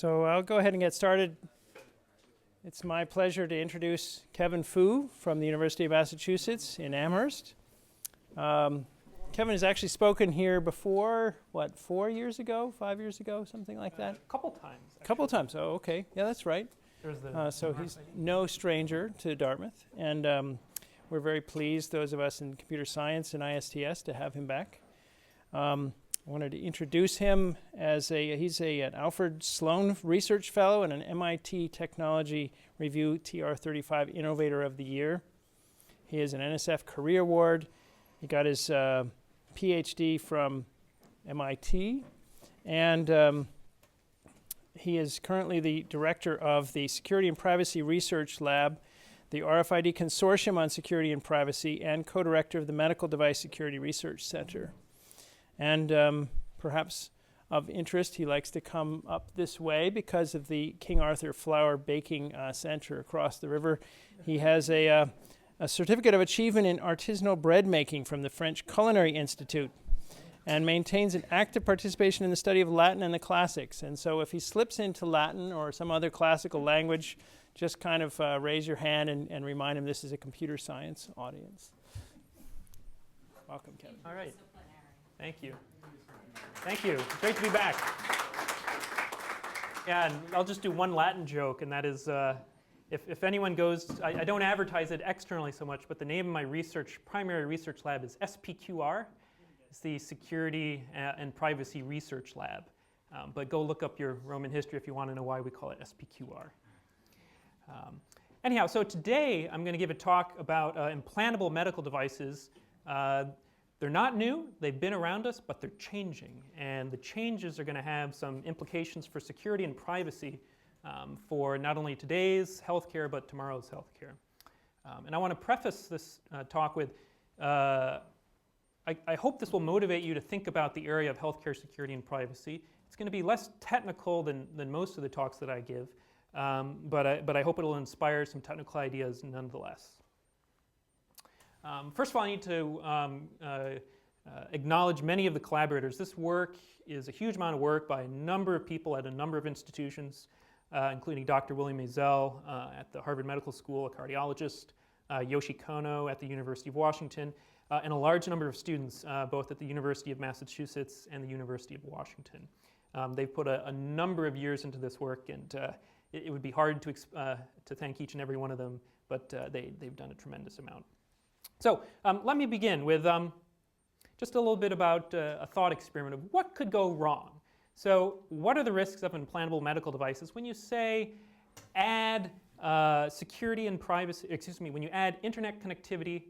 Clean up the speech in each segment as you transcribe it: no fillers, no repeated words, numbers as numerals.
So I'll go ahead and get started. It's my pleasure to introduce Kevin Fu from the University of Massachusetts in Amherst. Kevin has actually spoken here before, 4 years ago, 5 years ago, something like that? A couple times. A couple times, oh, okay. Yeah, that's right. So he's no stranger to Dartmouth, and we're very pleased, those of us in computer science and ISTS, to have him back. I wanted to introduce him as he's an Alfred Sloan Research Fellow and an MIT Technology Review TR35 Innovator of the Year. He is an NSF Career Award. He got his PhD from MIT, and he is currently the director of the Security and Privacy Research Lab, the RFID Consortium on Security and Privacy, and co-director of the Medical Device Security Research Center. And perhaps of interest, he likes to come up this way because of the King Arthur Flour Baking Center across the river. He has a Certificate of Achievement in Artisanal Bread Making from the French Culinary Institute, and maintains an active participation in the study of Latin and the classics. And so if he slips into Latin or some other classical language, just kind of raise your hand and remind him this is a computer science audience. Welcome, Kevin. All right. Thank you. Thank you. Great to be back. Yeah, and I'll just do one Latin joke, and that is, if anyone goes, I don't advertise it externally so much, but the name of my primary research lab is SPQR. It's the Security and Privacy Research Lab. But go look up your Roman history if you want to know why we call it SPQR. Anyhow, so today I'm going to give a talk about implantable medical devices. They're not new, they've been around us, but they're changing. And the changes are going to have some implications for security and privacy for not only today's healthcare, but tomorrow's healthcare. And I want to preface this talk with, I hope this will motivate you to think about the area of healthcare security and privacy. It's going to be less technical than most of the talks that I give, but I hope it'll inspire some technical ideas nonetheless. First of all, I need to acknowledge many of the collaborators. This work is a huge amount of work by a number of people at a number of institutions, including Dr. William Maisel at the Harvard Medical School, a cardiologist, Yoshi Kono at the University of Washington, and a large number of students, both at the University of Massachusetts and the University of Washington. They've put a number of years into this work, and it would be hard to thank each and every one of them, but they've done a tremendous amount. So let me begin with just a little bit about a thought experiment of what could go wrong. So what are the risks of implantable medical devices when you say add security and privacy, when you add internet connectivity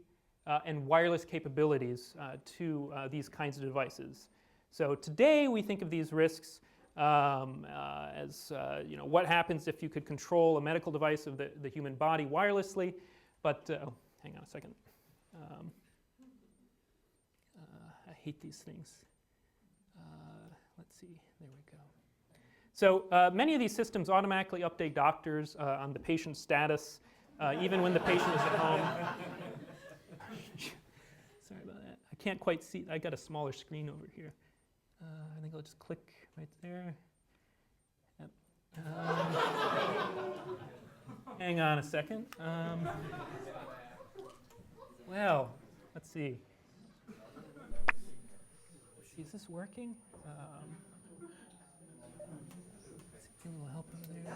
and wireless capabilities to these kinds of devices? So today we think of these risks as what happens if you could control a medical device of the human body wirelessly, but hang on a second. I hate these things. Let's see, there we go. So many of these systems automatically update doctors on the patient's status, even when the patient is at home. Sorry about that. I can't quite see. I got a smaller screen over here. I think I'll just click right there. Yep. Hang on a second. Well, let's see. Is this working? Let's see, a little help over there.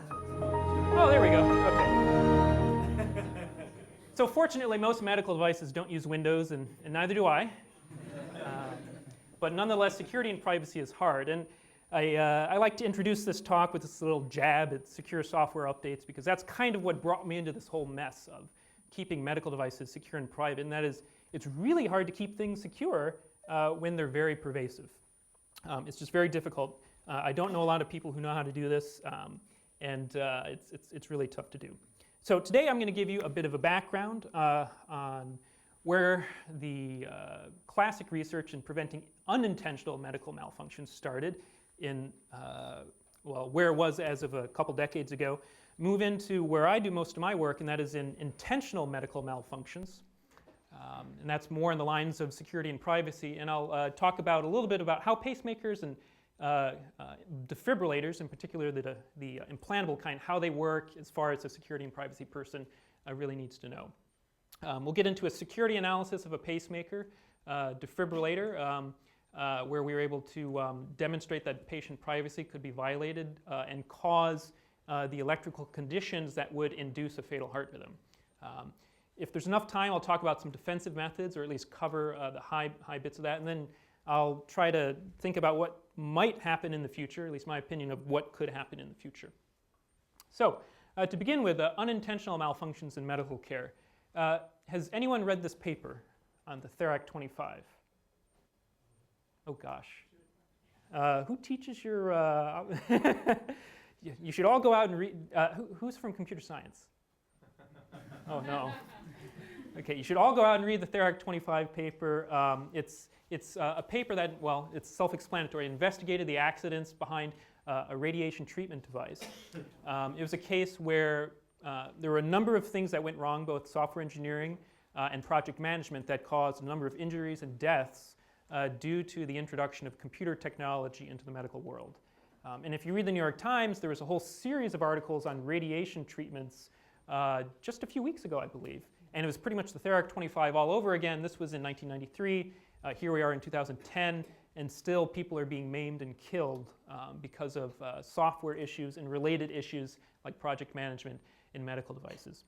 Oh, there we go. Okay. So fortunately, most medical devices don't use Windows, and neither do I. But nonetheless, security and privacy is hard. And I like to introduce this talk with this little jab at secure software updates, because that's kind of what brought me into this whole mess of keeping medical devices secure and private, and that is it's really hard to keep things secure when they're very pervasive. It's just very difficult. I don't know a lot of people who know how to do this, and it's really tough to do. So today I'm going to give you a bit of a background on where the classic research in preventing unintentional medical malfunctions started in, where it was as of a couple decades ago, move into where I do most of my work, and that is in intentional medical malfunctions. And that's more in the lines of security and privacy. And I'll talk about a little bit about how pacemakers and defibrillators, in particular the implantable kind, how they work as far as a security and privacy person really needs to know. We'll get into a security analysis of a pacemaker defibrillator, where we were able to demonstrate that patient privacy could be violated and cause the electrical conditions that would induce a fatal heart rhythm. If there's enough time, I'll talk about some defensive methods, or at least cover the high bits of that, and then I'll try to think about what might happen in the future, at least my opinion of what could happen in the future. So, to begin with, unintentional malfunctions in medical care. Has anyone read this paper on the Therac 25? Oh gosh. Who teaches your... You should all go out and read... who's from computer science? Oh no. Okay, you should all go out and read the Therac 25 paper. It's a paper that, well, it's self-explanatory, investigated the accidents behind a radiation treatment device. It was a case where there were a number of things that went wrong, both software engineering and project management, that caused a number of injuries and deaths due to the introduction of computer technology into the medical world. And if you read the New York Times, there was a whole series of articles on radiation treatments just a few weeks ago, I believe. And it was pretty much the Therac 25 all over again. This was in 1993. Here we are in 2010, and still people are being maimed and killed because of software issues and related issues like project management in medical devices.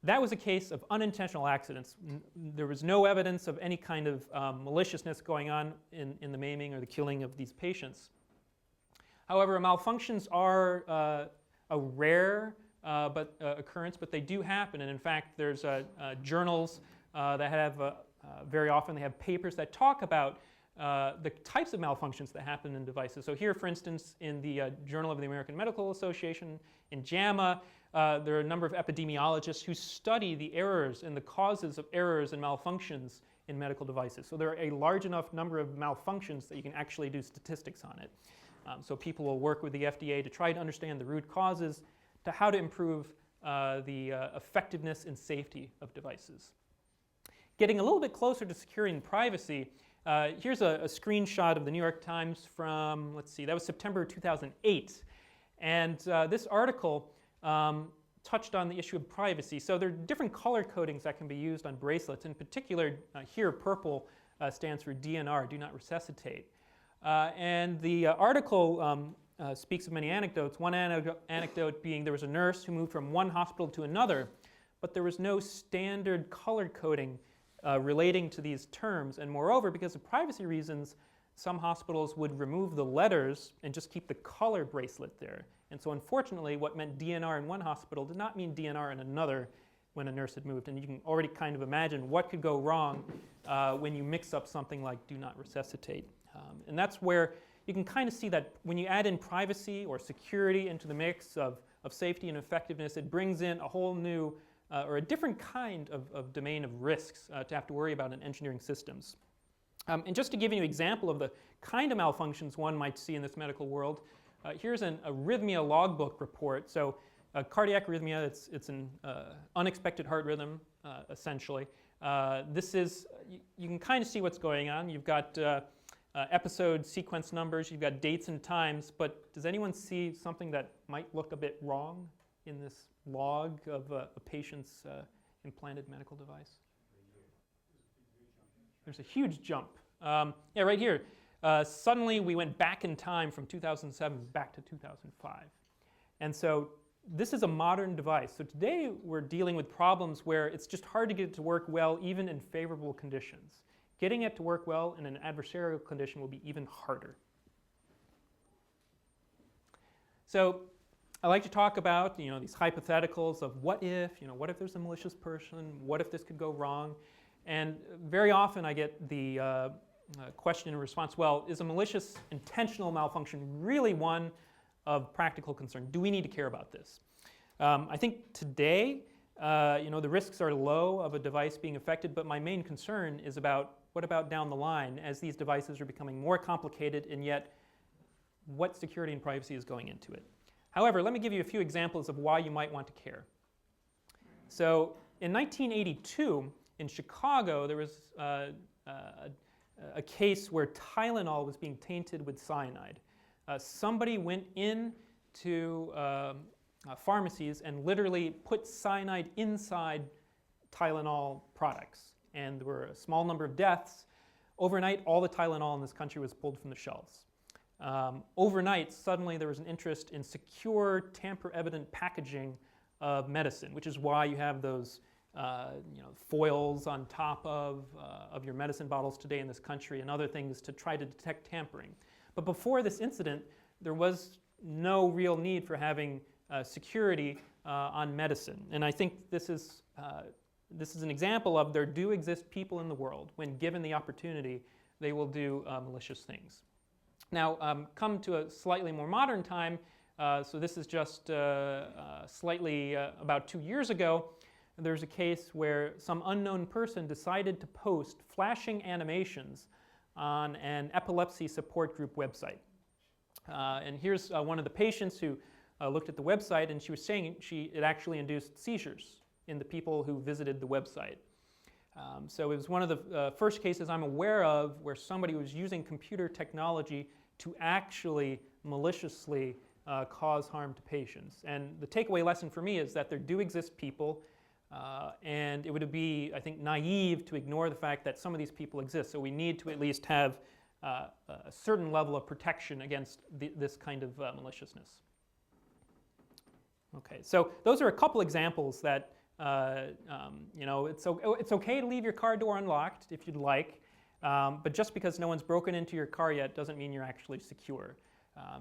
That was a case of unintentional accidents. There was no evidence of any kind of maliciousness going on in the maiming or the killing of these patients. However, malfunctions are a rare occurrence, but they do happen. And in fact, there's journals that have very often they have papers that talk about the types of malfunctions that happen in devices. So here, for instance, in the Journal of the American Medical Association, in JAMA, there are a number of epidemiologists who study the errors and the causes of errors and malfunctions in medical devices. So there are a large enough number of malfunctions that you can actually do statistics on it. So people will work with the FDA to try to understand the root causes to how to improve the effectiveness and safety of devices. Getting a little bit closer to security and privacy, here's a screenshot of the New York Times from, let's see, that was September 2008. And this article touched on the issue of privacy. So there are different color codings that can be used on bracelets. In particular, here purple stands for DNR, do not resuscitate. And the article speaks of many anecdotes. One anecdote being there was a nurse who moved from one hospital to another, but there was no standard color coding relating to these terms. And moreover, because of privacy reasons, some hospitals would remove the letters and just keep the color bracelet there. And so unfortunately, what meant DNR in one hospital did not mean DNR in another when a nurse had moved. And you can already kind of imagine what could go wrong when you mix up something like do not resuscitate. And that's where you can kind of see that when you add in privacy or security into the mix of safety and effectiveness, it brings in a whole new or a different kind of domain of risks to have to worry about in engineering systems. And just to give you an example of the kind of malfunctions one might see in this medical world, here's an arrhythmia logbook report. So cardiac arrhythmia, it's an unexpected heart rhythm, essentially. This is, you can kind of see what's going on. You've got episode sequence numbers, you've got dates and times, but does anyone see something that might look a bit wrong in this log of a patient's implanted medical device? There's a huge jump. Yeah, right here. Suddenly we went back in time from 2007 back to 2005. And so this is a modern device. So today we're dealing with problems where it's just hard to get it to work well even in favorable conditions. Getting it to work well in an adversarial condition will be even harder. So I like to talk about these hypotheticals of what if there's a malicious person, what if this could go wrong? And very often I get the question in response, well, is a malicious intentional malfunction really one of practical concern? Do we need to care about this? I think today, the risks are low of a device being affected, but my main concern is about what about down the line as these devices are becoming more complicated, and yet what security and privacy is going into it. However, let me give you a few examples of why you might want to care. So in 1982, in Chicago, there was a a case where Tylenol was being tainted with cyanide. Somebody went into pharmacies and literally put cyanide inside Tylenol products, and there were a small number of deaths. Overnight, all the Tylenol in this country was pulled from the shelves. Overnight, suddenly there was an interest in secure, tamper-evident packaging of medicine, which is why you have those foils on top of your medicine bottles today in this country and other things to try to detect tampering. But before this incident, there was no real need for having security on medicine. And I think this is an example of there do exist people in the world, when given the opportunity, they will do malicious things. Now, come to a slightly more modern time, so this is just slightly about 2 years ago. There's a case where some unknown person decided to post flashing animations on an epilepsy support group website. And here's one of the patients who looked at the website, and she was saying it actually induced seizures in the people who visited the website. So it was one of the first cases I'm aware of where somebody was using computer technology to actually maliciously cause harm to patients. And the takeaway lesson for me is that there do exist people, and it would be, I think, naive to ignore the fact that some of these people exist. So we need to at least have a certain level of protection against this kind of maliciousness. Okay, so those are a couple examples that it's okay to leave your car door unlocked if you'd like, but just because no one's broken into your car yet doesn't mean you're actually secure.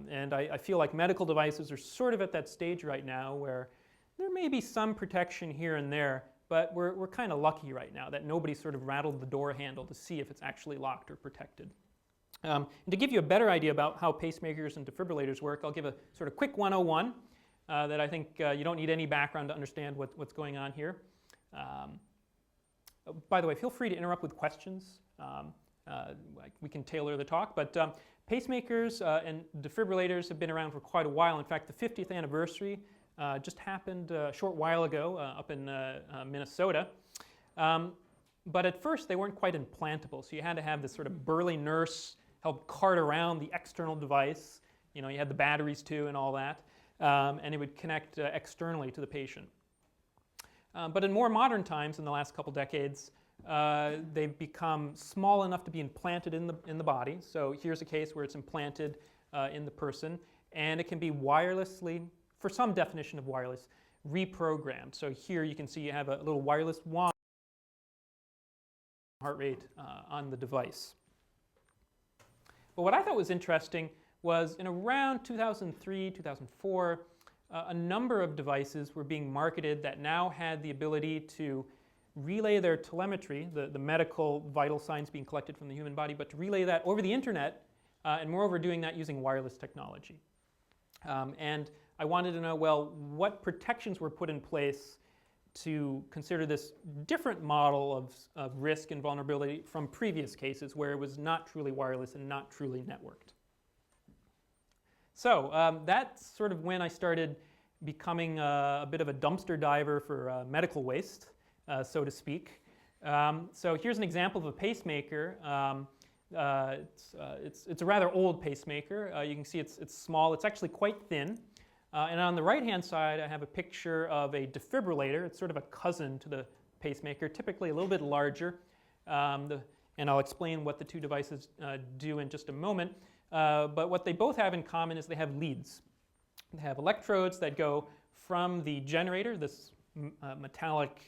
And I feel like medical devices are sort of at that stage right now where there may be some protection here and there, but we're kind of lucky right now that nobody sort of rattled the door handle to see if it's actually locked or protected. And to give you a better idea about how pacemakers and defibrillators work, I'll give a sort of quick 101 that I think you don't need any background to understand what's going on here. By the way, feel free to interrupt with questions. We can tailor the talk, but pacemakers and defibrillators have been around for quite a while. In fact, the 50th anniversary just happened a short while ago up in Minnesota. But at first, they weren't quite implantable, so you had to have this sort of burly nurse help cart around the external device. You know, you had the batteries too and all that, and it would connect externally to the patient. But in more modern times, in the last couple decades, they've become small enough to be implanted in the body. So here's a case where it's implanted in the person, and it can be wirelessly, for some definition of wireless, reprogrammed. So here you can see you have a little wireless wand, heart rate on the device. But what I thought was interesting was in around 2003, 2004, a number of devices were being marketed that now had the ability to relay their telemetry, the medical vital signs being collected from the human body, but to relay that over the internet, and moreover doing that using wireless technology. And I wanted to know, well, what protections were put in place to consider this different model of risk and vulnerability from previous cases where it was not truly wireless and not truly networked. So that's sort of when I started becoming a bit of a dumpster diver for medical waste, so to speak. So here's an example of a pacemaker. It's a rather old pacemaker. You can see it's small. It's actually quite thin. And on the right-hand side, I have a picture of a defibrillator. It's sort of a cousin to the pacemaker, typically a little bit larger. And I'll explain what the two devices do in just a moment. But what they both have in common is they have leads. They have electrodes that go from the generator, this metallic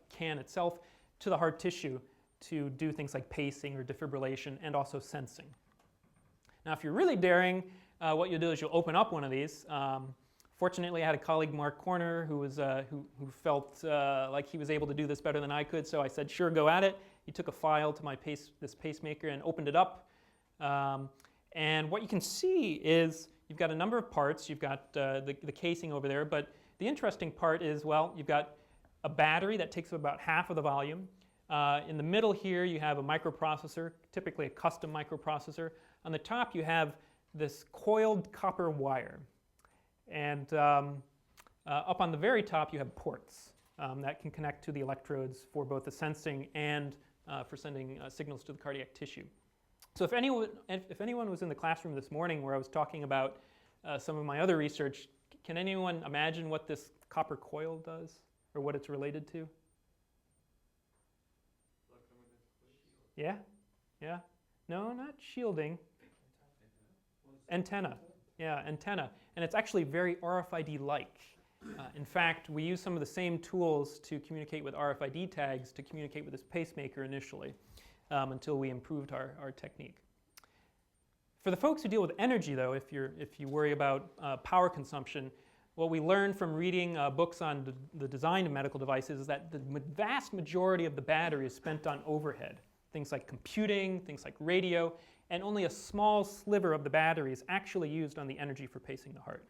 can itself, to the heart tissue to do things like pacing or defibrillation and also sensing. Now, if you're really daring, what you'll do is you'll open up one of these. Fortunately, I had a colleague, Mark Corner, who felt like he was able to do this better than I could, so I said, sure, go at it. He took a file to this pacemaker and opened it up. And what you can see is you've got a number of parts. You've got the casing over there, but the interesting part is, well, you've got a battery that takes up about half of the volume. In the middle here, you have a microprocessor, typically a custom microprocessor. On the top, you have this coiled copper wire. And up on the very top, you have ports that can connect to the electrodes for both the sensing and for sending signals to the cardiac tissue. So if anyone was in the classroom this morning where I was talking about some of my other research, can anyone imagine what this copper coil does or what it's related to? Yeah? Yeah? No, not shielding. Antenna. Yeah, antenna. And it's actually very RFID-like. In fact, we use some of the same tools to communicate with RFID tags to communicate with this pacemaker initially until we improved our technique. For the folks who deal with energy, though, if you worry about power consumption, what we learned from reading books on the design of medical devices is that the vast majority of the battery is spent on overhead. Things like computing, things like radio, and only a small sliver of the battery is actually used on the energy for pacing the heart.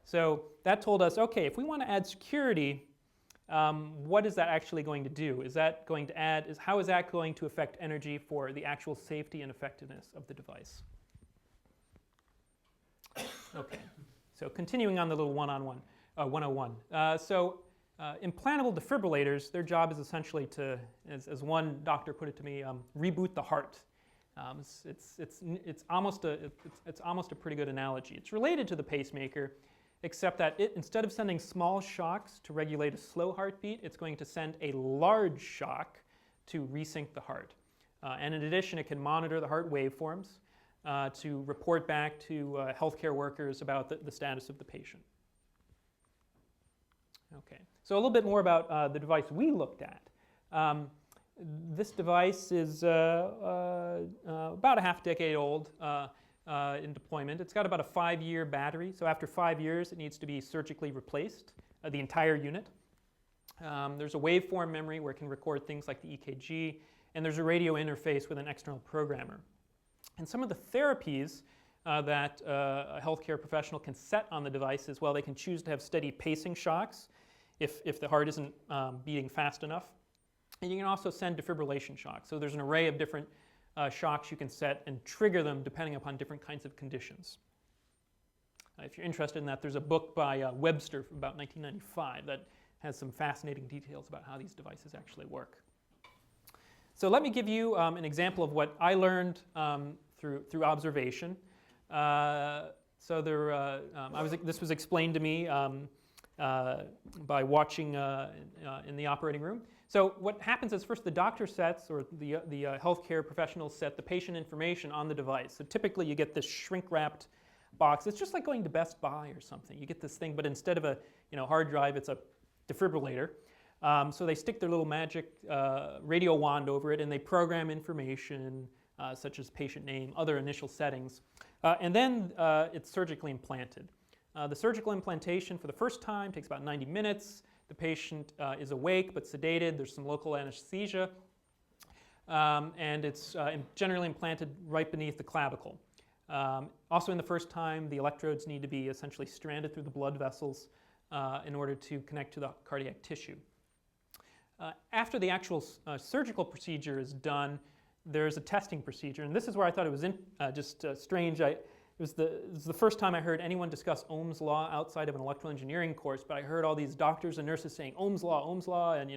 So that told us, okay, if we want to add security, what is that actually going to do? How is that going to affect energy for the actual safety and effectiveness of the device? Okay, so continuing on the little 101. Implantable defibrillators, their job is essentially to, as one doctor put it to me, reboot the heart. It's almost a pretty good analogy. It's related to the pacemaker, except that instead of sending small shocks to regulate a slow heartbeat, it's going to send a large shock to resync the heart. And in addition, it can monitor the heart waveforms to report back to healthcare workers about the status of the patient. Okay, so a little bit more about the device we looked at. This device is about a half-decade old in deployment. It's got about a 5-year battery, so after 5 years it needs to be surgically replaced, the entire unit. There's a waveform memory where it can record things like the EKG, and there's a radio interface with an external programmer. And some of the therapies that a healthcare professional can set on the device is, well, they can choose to have steady pacing shocks if the heart isn't beating fast enough. And you can also send defibrillation shocks. So there's an array of different shocks you can set and trigger them depending upon different kinds of conditions. If you're interested in that, there's a book by WISPer from about 1995 that has some fascinating details about how these devices actually work. So let me give you an example of what I learned through observation. This was explained to me by watching in the operating room. So what happens is first the doctor sets, or the healthcare professionals set the patient information on the device. So typically you get this shrink-wrapped box. It's just like going to Best Buy or something. You get this thing, but instead of a hard drive, it's a defibrillator. So they stick their little magic radio wand over it, and they program information such as patient name, other initial settings, and then it's surgically implanted. The surgical implantation for the first time takes about 90 minutes. The patient is awake but sedated. There's some local anesthesia, and it's generally implanted right beneath the clavicle. Also in the first time, the electrodes need to be essentially stranded through the blood vessels in order to connect to the cardiac tissue. After the actual surgical procedure is done, there's a testing procedure, and this is where I thought it was strange. It was the first time I heard anyone discuss Ohm's law outside of an electrical engineering course, but I heard all these doctors and nurses saying Ohm's law, and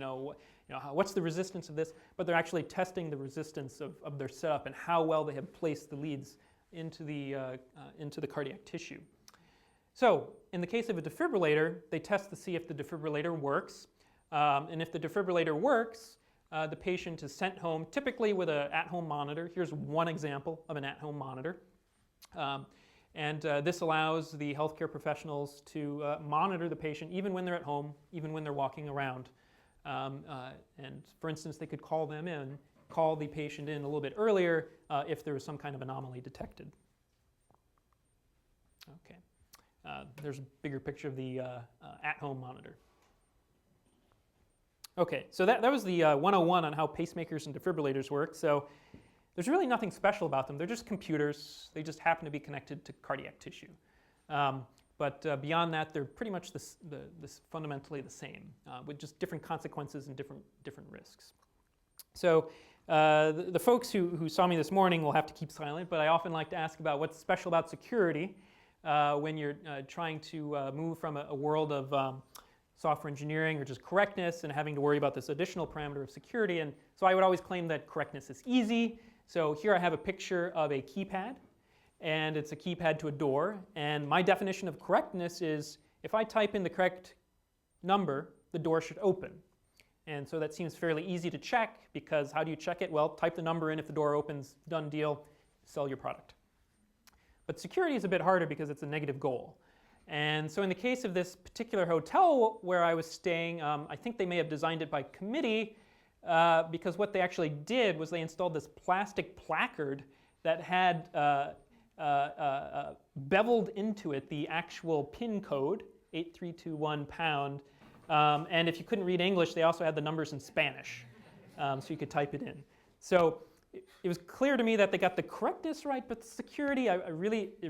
what's the resistance of this? But they're actually testing the resistance of their setup and how well they have placed the leads into the cardiac tissue. So in the case of a defibrillator, they test to see if the defibrillator works, and if the defibrillator works, the patient is sent home, typically with an at-home monitor. Here's one example of an at-home monitor. This allows the healthcare professionals to monitor the patient even when they're at home, even when they're walking around. And for instance, they could call the patient in a little bit earlier if there was some kind of anomaly detected. Okay, there's a bigger picture of the at-home monitor. Okay, so that was the 101 on how pacemakers and defibrillators work. So there's really nothing special about them. They're just computers. They just happen to be connected to cardiac tissue. But beyond that, they're pretty much fundamentally the same, with just different consequences and different risks. So the folks who saw me this morning will have to keep silent, but I often like to ask about what's special about security when you're trying to move from a world of software engineering or just correctness and having to worry about this additional parameter of security. And so I would always claim that correctness is easy. So here I have a picture of a keypad, and it's a keypad to a door. And my definition of correctness is if I type in the correct number, the door should open. And so that seems fairly easy to check, because how do you check it? Well, type the number in. If the door opens, done deal, sell your product. But security is a bit harder because it's a negative goal. And so in the case of this particular hotel where I was staying, I think they may have designed it by committee, because what they actually did was they installed this plastic placard that had beveled into it the actual PIN code, 8321 pound. And if you couldn't read English, they also had the numbers in Spanish, so you could type it in. So it was clear to me that they got the correctness right, but the security, it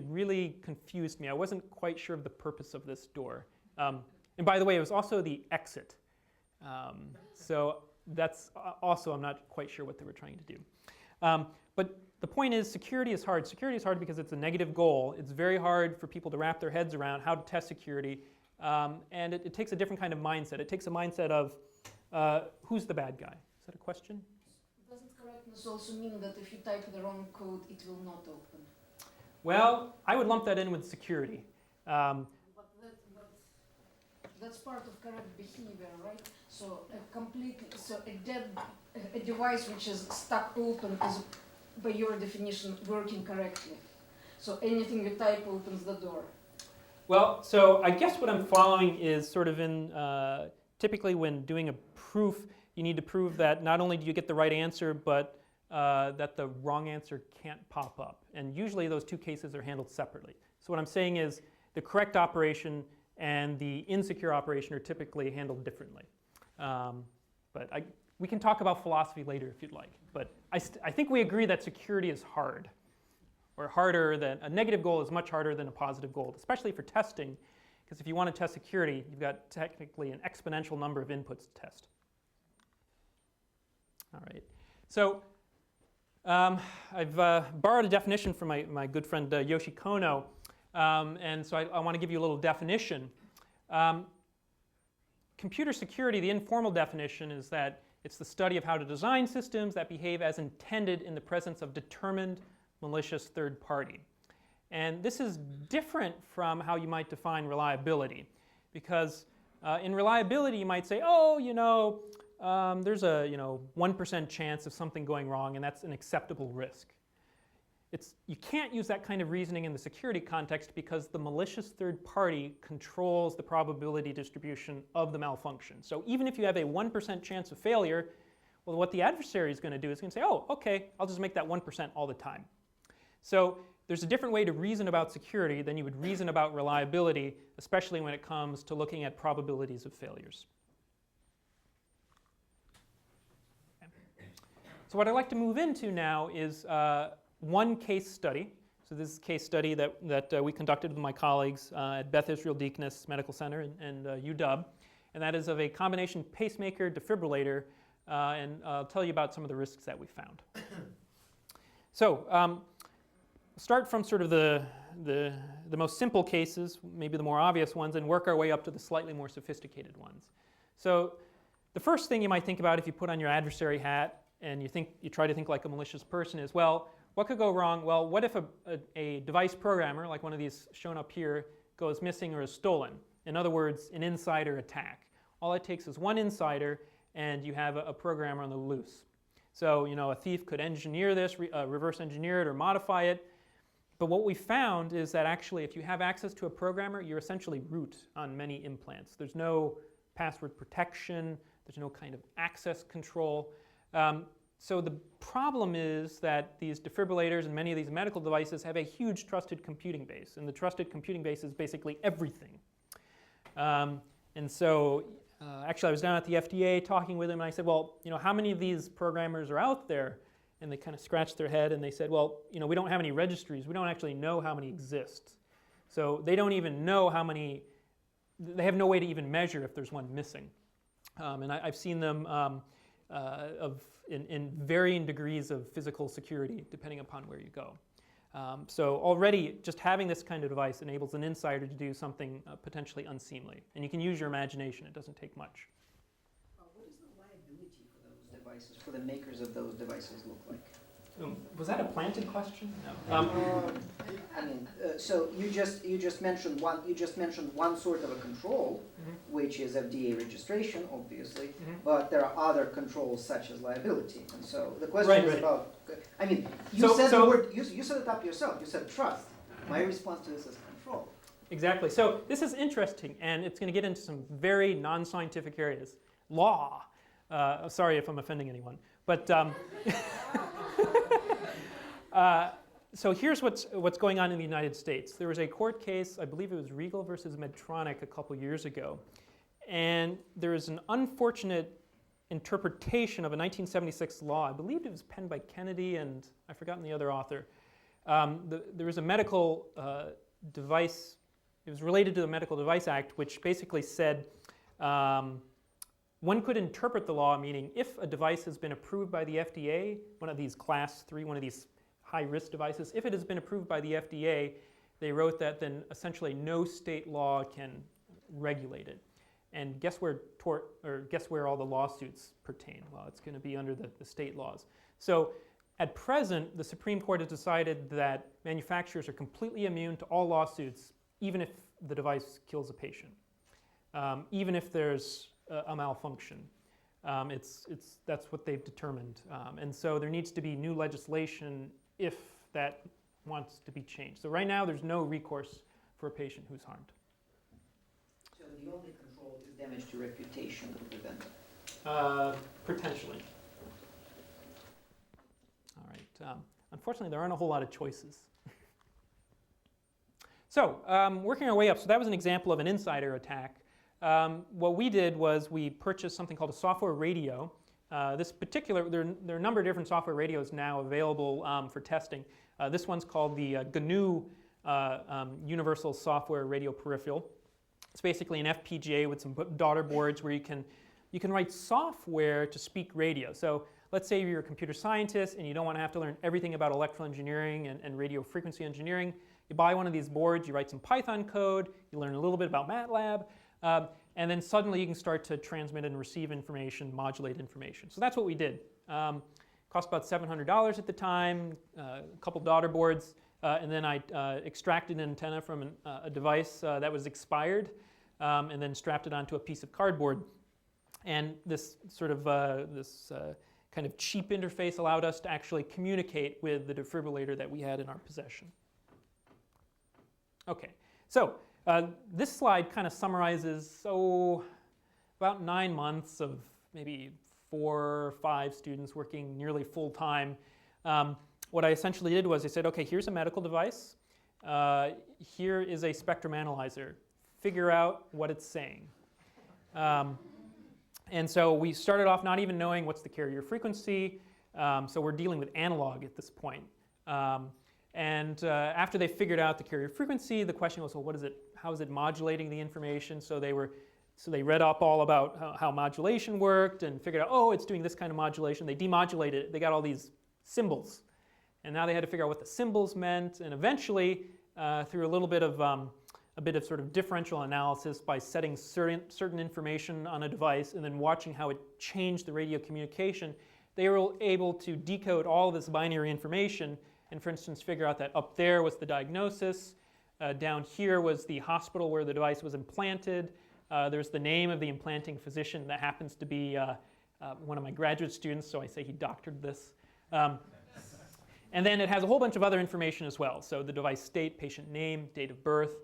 really confused me. I wasn't quite sure of the purpose of this door. And by the way, it was also the exit. So that's also, I'm not quite sure what they were trying to do. But the point is, security is hard. Security is hard because it's a negative goal. It's very hard for people to wrap their heads around how to test security. And it takes a different kind of mindset. It takes a mindset of who's the bad guy? Is that a question? Doesn't correctness also mean that if you type the wrong code, it will not open? Well, I would lump that in with security. But that's part of correct behavior, right? So a device which is stuck open is, by your definition, working correctly. So anything you type opens the door. Well, so I guess what I'm following is sort of in, typically when doing a proof, you need to prove that not only do you get the right answer, but that the wrong answer can't pop up. And usually those two cases are handled separately. So what I'm saying is the correct operation and the insecure operation are typically handled differently. But we can talk about philosophy later if you'd like. But I think we agree that security is hard. Or harder than, a negative goal is much harder than a positive goal, especially for testing, because if you want to test security, you've got technically an exponential number of inputs to test. All right, so I've borrowed a definition from my good friend Yoshi Kono, and so I want to give you a little definition. Computer security, the informal definition, is that it's the study of how to design systems that behave as intended in the presence of determined malicious third party. And this is different from how you might define reliability, because in reliability you might say, oh, there's a 1% chance of something going wrong, and that's an acceptable risk. You can't use that kind of reasoning in the security context because the malicious third party controls the probability distribution of the malfunction. So even if you have a 1% chance of failure, well, what the adversary is going to do is going to say, oh, okay, I'll just make that 1% all the time. So there's a different way to reason about security than you would reason about reliability, especially when it comes to looking at probabilities of failures. Okay. So what I'd like to move into now is one case study. So this is a case study that we conducted with my colleagues at Beth Israel Deaconess Medical Center and UW, and that is of a combination pacemaker defibrillator, and I'll tell you about some of the risks that we found. So start from sort of the most simple cases, maybe the more obvious ones, and work our way up to the slightly more sophisticated ones. So the first thing you might think about if you put on your adversary hat and you try to think like a malicious person is, well, what could go wrong? Well, what if a device programmer, like one of these shown up here, goes missing or is stolen? In other words, an insider attack. All it takes is one insider and you have a programmer on the loose. So, a thief could engineer this, reverse engineer it or modify it. But what we found is that actually if you have access to a programmer, you're essentially root on many implants. There's no password protection. There's no kind of access control. So the problem is that these defibrillators and many of these medical devices have a huge trusted computing base. And the trusted computing base is basically everything. And so actually I was down at the FDA talking with them, and I said, well, how many of these programmers are out there? And they kind of scratched their head and they said, well, we don't have any registries. We don't actually know how many exist. So they don't even know how many, they have no way to even measure if there's one missing. And I've seen them in varying degrees of physical security depending upon where you go. So already just having this kind of device enables an insider to do something potentially unseemly. And you can use your imagination. It doesn't take much. What does the liability for those devices, for the makers of those devices, look like? Was that a planted question? No. I mean, so you just mentioned one sort of a control, which is FDA registration, obviously, but there are other controls such as liability. And so the question is about. I mean, you said the word. You set it up yourself. You said trust. My response to this is control. Exactly. So this is interesting, and it's going to get into some very non-scientific areas. Law. Sorry if I'm offending anyone, but. So here's what's going on in the United States. There was a court case, I believe it was Regal versus Medtronic a couple years ago, and there is an unfortunate interpretation of a 1976 law. I believe it was penned by Kennedy, and I've forgotten the other author. There was a medical device, it was related to the Medical Device Act, which basically said one could interpret the law, meaning if a device has been approved by the FDA, one of these class 3, one of these high-risk devices, if it has been approved by the FDA, they wrote that then essentially no state law can regulate it. And guess where all the lawsuits pertain? Well, it's going to be under the state laws. So at present, the Supreme Court has decided that manufacturers are completely immune to all lawsuits, even if the device kills a patient, even if there's a malfunction. That's what they've determined. And so there needs to be new legislation if that wants to be changed. So right now there's no recourse for a patient who's harmed. So the only control is damage to reputation of the vendor? Potentially. All right. Unfortunately, there aren't a whole lot of choices. So working our way up, so that was an example of an insider attack. What we did was we purchased something called a software radio. This particular, there are a number of different software radios now available for testing. This one's called the GNU Universal Software Radio Peripheral. It's basically an FPGA with some daughter boards where you can write software to speak radio. So let's say you're a computer scientist and you don't want to have to learn everything about electrical engineering and radio frequency engineering. You buy one of these boards, you write some Python code, you learn a little bit about MATLAB, and then suddenly you can start to transmit and receive information, modulate information. So that's what we did. Cost about $700 at the time, a couple daughter boards, and then I extracted an antenna from a device that was expired, and then strapped it onto a piece of cardboard. And this sort of kind of cheap interface allowed us to actually communicate with the defibrillator that we had in our possession. Okay, so this slide kind of summarizes, about 9 months of maybe 4 or 5 students working nearly full time. What I essentially did was I said, okay, here's a medical device. Here is a spectrum analyzer. Figure out what it's saying. And so we started off not even knowing what's the carrier frequency. So we're dealing with analog at this point. And after they figured out the carrier frequency, the question was, well, what is it? How is it modulating the information? So they read up all about how modulation worked and figured out, oh, it's doing this kind of modulation. They demodulated it. They got all these symbols. And now they had to figure out what the symbols meant. And eventually, through a little bit of sort of differential analysis by setting certain information on a device and then watching how it changed the radio communication, they were able to decode all of this binary information and, for instance, figure out that up there was the diagnosis, down here was the hospital where the device was implanted, there's the name of the implanting physician that happens to be one of my graduate students, so I say he doctored this. And then it has a whole bunch of other information as well, so the device state, patient name, date of birth.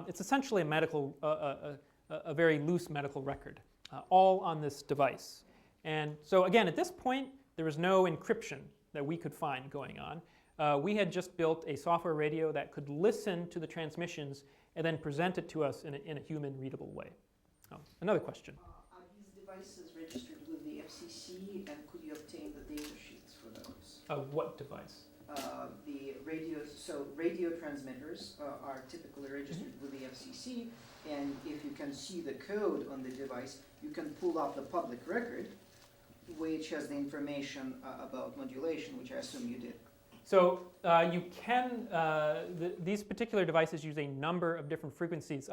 It's essentially a very loose medical record, all on this device. And so again, at this point, there was no encryption that we could find going on. We had just built a software radio that could listen to the transmissions and then present it to us in a human-readable way. Oh, another question. Are these devices registered with the FCC, and could you obtain the data sheets for those? What device? The radios, so radio transmitters are typically registered with the FCC, and if you can see the code on the device, you can pull up the public record, which has the information about modulation, which I assume you did. So you can, these particular devices use a number of different frequencies.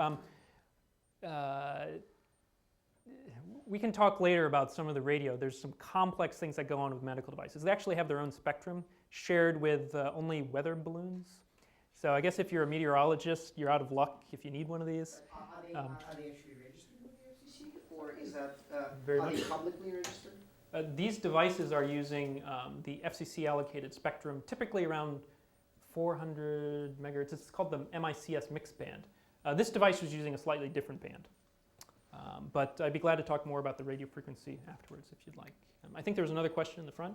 We can talk later about some of the radio. There's some complex things that go on with medical devices. They actually have their own spectrum shared with only weather balloons. So I guess if you're a meteorologist, you're out of luck if you need one of these. Are they actually registered with the FCC, or is that Very are much. they publicly registered? These devices are using the FCC allocated spectrum, typically around 400 megahertz. It's called the MICS mixed band. This device was using a slightly different band. But I'd be glad to talk more about the radio frequency afterwards if you'd like. I think there was another question in the front.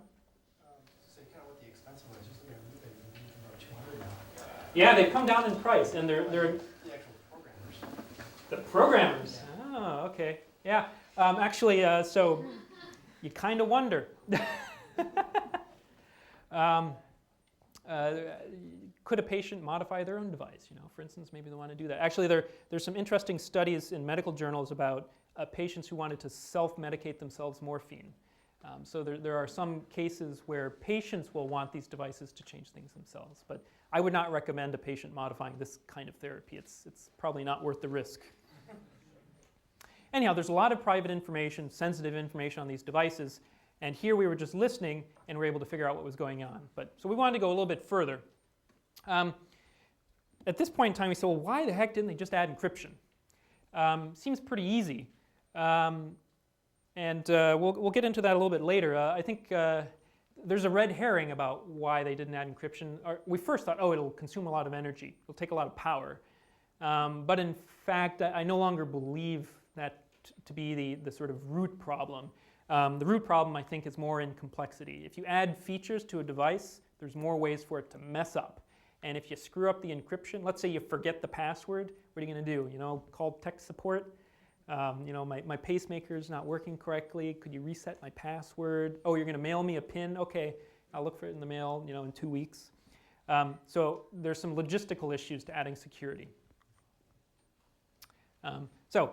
So kind of what the expensive was, just looking at about 200 now. Yeah, they've come down in price, and they're The actual programmers. the programmers. Oh, okay. Yeah. Actually, so you kind of wonder. Could a patient modify their own device? You know, for instance, maybe they want to do that. Actually, there's some interesting studies in medical journals about patients who wanted to self-medicate themselves morphine. So there are some cases where patients will want these devices to change things themselves. But I would not recommend a patient modifying this kind of therapy. It's probably not worth the risk. Anyhow, there's a lot of private information, sensitive information on these devices. And here we were just listening and were able to figure out what was going on. So we wanted to go a little bit further. At this point in time, we said, well, why the heck didn't they just add encryption? Seems pretty easy. And we'll get into that a little bit later. I think there's a red herring about why they didn't add encryption. We first thought, oh, it'll consume a lot of energy. It'll take a lot of power. But in fact, I no longer believe that to be the sort of root problem. The root problem, I think, is more in complexity. If you add features to a device, there's more ways for it to mess up. And if you screw up the encryption, let's say you forget the password, what are you going to do? You know, call tech support. You know, my pacemaker is not working correctly. Could you reset my password? Oh, you're going to mail me a PIN? Okay, I'll look for it in the mail, you know, in 2 weeks. So there's some logistical issues to adding security. So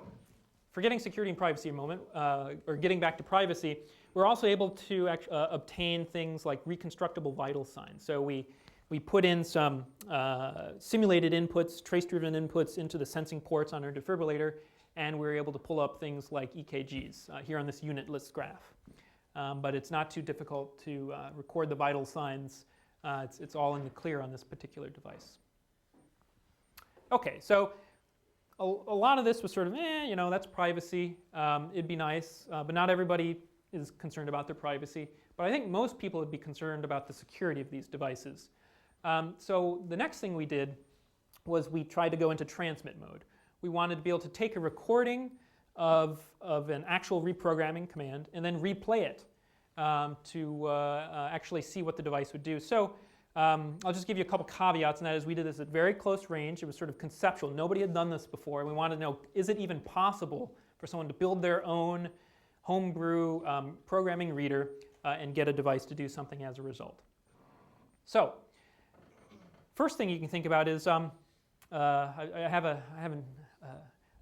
forgetting security and privacy a moment, or getting back to privacy, we're also able to obtain things like reconstructible vital signs. So we put in some simulated inputs, trace-driven inputs into the sensing ports on our defibrillator, and we're able to pull up things like EKGs here on this unit list graph. But it's not too difficult to record the vital signs. It's all in the clear on this particular device. Okay, so a lot of this was sort of, you know, that's privacy. It'd be nice, but not everybody is concerned about their privacy. But I think most people would be concerned about the security of these devices. So the next thing we did was we tried to go into transmit mode. We wanted to be able to take a recording of an actual reprogramming command and then replay it to actually see what the device would do. So I'll just give you a couple caveats, and that is we did this at very close range. It was sort of conceptual. Nobody had done this before. And we wanted to know, is it even possible for someone to build their own homebrew programming reader and get a device to do something as a result? So first thing you can think about is I have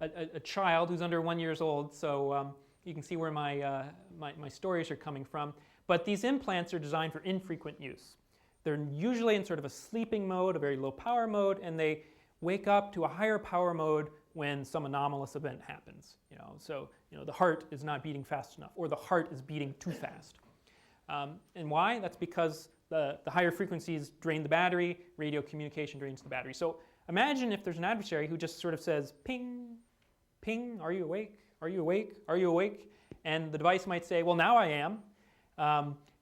a child who's under 1 year old, so you can see where my stories are coming from. But these implants are designed for infrequent use. They're usually in sort of a sleeping mode, a very low power mode, and they wake up to a higher power mode when some anomalous event happens. You know, so you know, the heart is not beating fast enough, or the heart is beating too fast. And why? That's because the higher frequencies drain the battery, radio communication drains the battery. So imagine if there's an adversary who just sort of says, ping, ping, are you awake? Are you awake? Are you awake? And the device might say, well, now I am.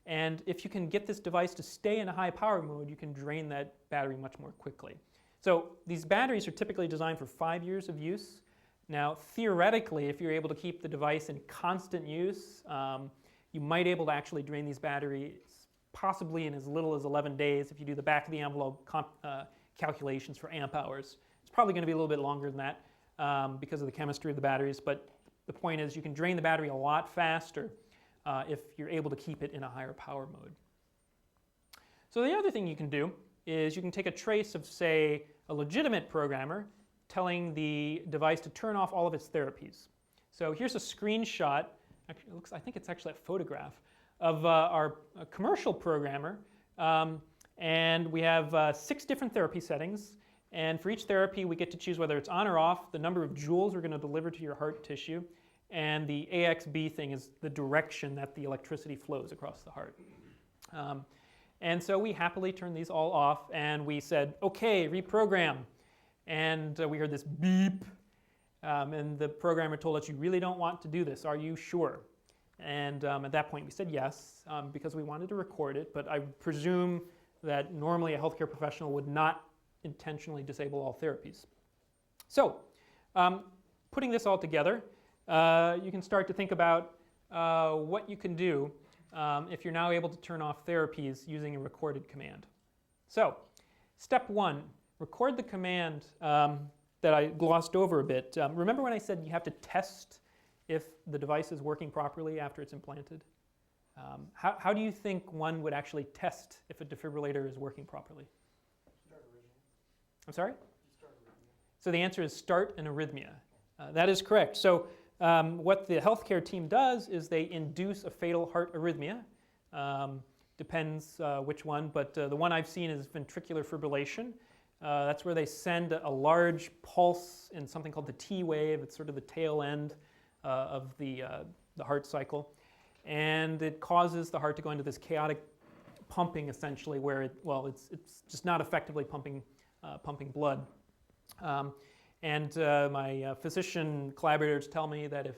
And if you can get this device to stay in a high power mode, you can drain that battery much more quickly. So these batteries are typically designed for 5 years of use. Now, theoretically, if you're able to keep the device in constant use, you might be able to actually drain these batteries possibly in as little as 11 days if you do the back of the envelope calculations for amp hours. It's probably going to be a little bit longer than that because of the chemistry of the batteries, but the point is you can drain the battery a lot faster if you're able to keep it in a higher power mode. So the other thing you can do is you can take a trace of, say, a legitimate programmer telling the device to turn off all of its therapies. So here's a screenshot, actually, I think it's actually a photograph, of our commercial programmer. And we have 6 different therapy settings. And for each therapy, we get to choose whether it's on or off, the number of joules we're going to deliver to your heart tissue, and the AXB thing is the direction that the electricity flows across the heart. And so we happily turned these all off, and we said, okay, reprogram. And we heard this beep, and the programmer told us, you really don't want to do this, are you sure? And at that point we said yes, because we wanted to record it, but I presume that normally a healthcare professional would not intentionally disable all therapies. So, putting this all together, you can start to think about what you can do if you're now able to turn off therapies using a recorded command. So, step 1, record the command that I glossed over a bit. Remember when I said you have to test if the device is working properly after it's implanted? How do you think one would actually test if a defibrillator is working properly? I'm sorry? So the answer is start an arrhythmia. That is correct. So what the healthcare team does is they induce a fatal heart arrhythmia. Depends which one, but the one I've seen is ventricular fibrillation. That's where they send a large pulse in something called the T wave. It's sort of the tail end of the heart cycle. And it causes the heart to go into this chaotic pumping, essentially, where it's just not effectively pumping blood. My physician collaborators tell me that if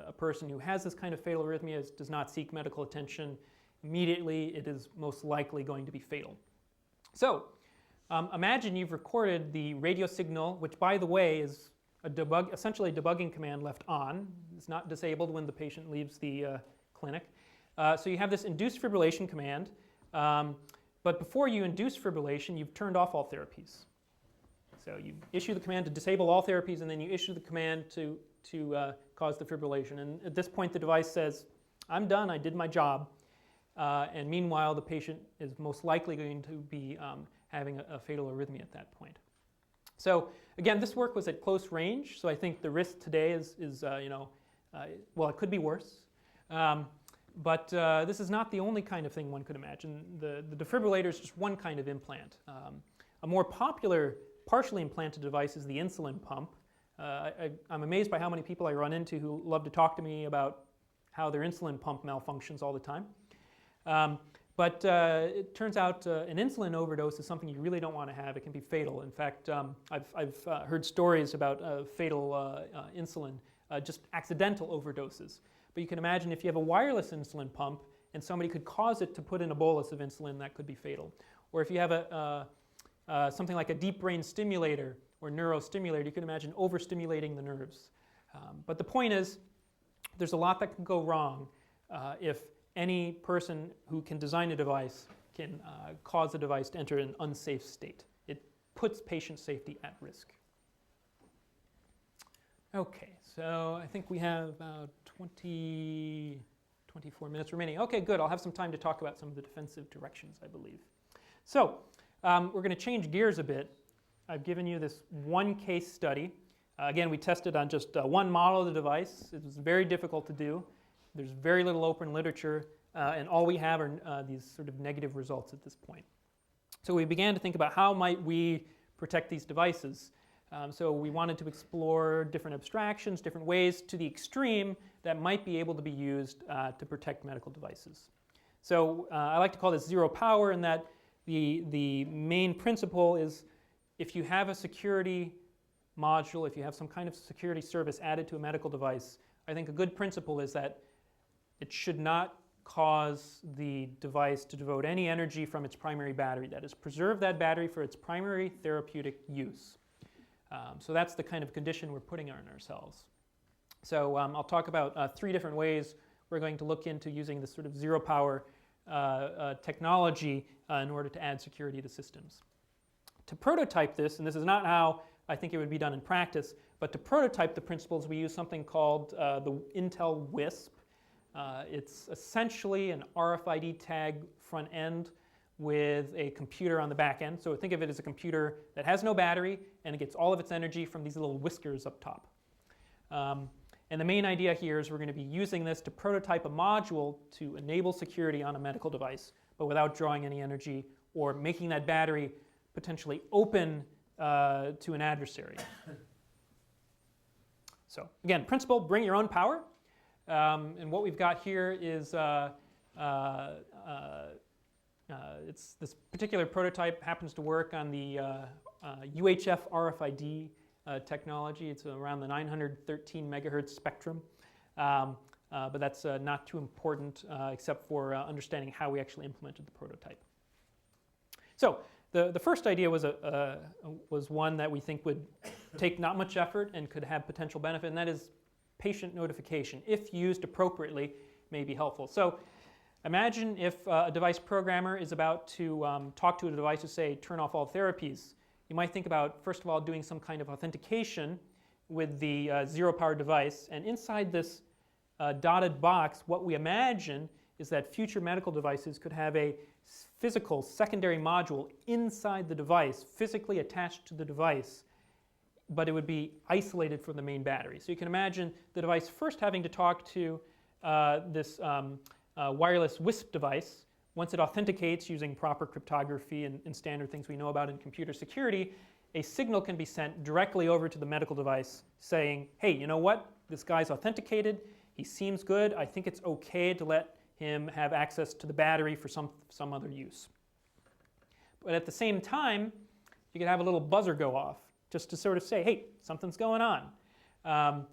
a person who has this kind of fatal arrhythmia does not seek medical attention immediately, it is most likely going to be fatal. So imagine you've recorded the radio signal, which, by the way, is essentially a debugging command left on. It's not disabled when the patient leaves the clinic. So you have this induced fibrillation command, but before you induce fibrillation, you've turned off all therapies. So you issue the command to disable all therapies, and then you issue the command to cause the fibrillation. And at this point, the device says, I'm done, I did my job. And meanwhile, the patient is most likely going to be having a fatal arrhythmia at that point. So again, this work was at close range, so I think the risk today is well, it could be worse. But this is not the only kind of thing one could imagine. The defibrillator is just one kind of implant. A more popular partially implanted device is the insulin pump. I'm amazed by how many people I run into who love to talk to me about how their insulin pump malfunctions all the time. But it turns out an insulin overdose is something you really don't want to have. It can be fatal. In fact, I've heard stories about fatal insulin, just accidental overdoses. But you can imagine if you have a wireless insulin pump and somebody could cause it to put in a bolus of insulin, that could be fatal. Or if you have something like a deep brain stimulator or neurostimulator, you can imagine overstimulating the nerves. But the point is, there's a lot that can go wrong if any person who can design a device can cause the device to enter an unsafe state. It puts patient safety at risk. Okay, so I think we have about 24 minutes remaining. Okay, good. I'll have some time to talk about some of the defensive directions, I believe. So we're going to change gears a bit. I've given you this one case study. Again, we tested on just one model of the device. It was very difficult to do. There's very little open literature, and all we have are these sort of negative results at this point. So we began to think about how might we protect these devices. So we wanted to explore different abstractions, different ways to the extreme that might be able to be used to protect medical devices. So I like to call this zero power, in that the main principle is if you have a security module, if you have some kind of security service added to a medical device, I think a good principle is that it should not cause the device to devote any energy from its primary battery. That is, preserve that battery for its primary therapeutic use. So that's the kind of condition we're putting on ourselves. So I'll talk about 3 different ways we're going to look into using this sort of zero power technology in order to add security to systems. To prototype this, and this is not how I think it would be done in practice, but to prototype the principles, we use something called the Intel WISP. It's essentially an RFID tag front end with a computer on the back end. So think of it as a computer that has no battery, and it gets all of its energy from these little whiskers up top. And the main idea here is we're going to be using this to prototype a module to enable security on a medical device, but without drawing any energy or making that battery potentially open to an adversary. So again, principle, bring your own power. And what we've got here is it's this particular prototype happens to work on the UHF RFID technology. It's around the 913 megahertz spectrum. But that's not too important except for understanding how we actually implemented the prototype. So the first idea was one that we think would take not much effort and could have potential benefit, and that is patient notification. If used appropriately, may be helpful. So imagine if a device programmer is about to talk to a device to say, turn off all therapies. You might think about, first of all, doing some kind of authentication with the zero-power device, and inside this dotted box, what we imagine is that future medical devices could have a physical secondary module inside the device, physically attached to the device, but it would be isolated from the main battery. So you can imagine the device first having to talk to this wireless WISP device. Once it authenticates using proper cryptography and standard things we know about in computer security, a signal can be sent directly over to the medical device saying, hey, you know what? This guy's authenticated. He seems good. I think it's okay to let him have access to the battery for some other use. But at the same time, you could have a little buzzer go off just to sort of say, hey, something's going on.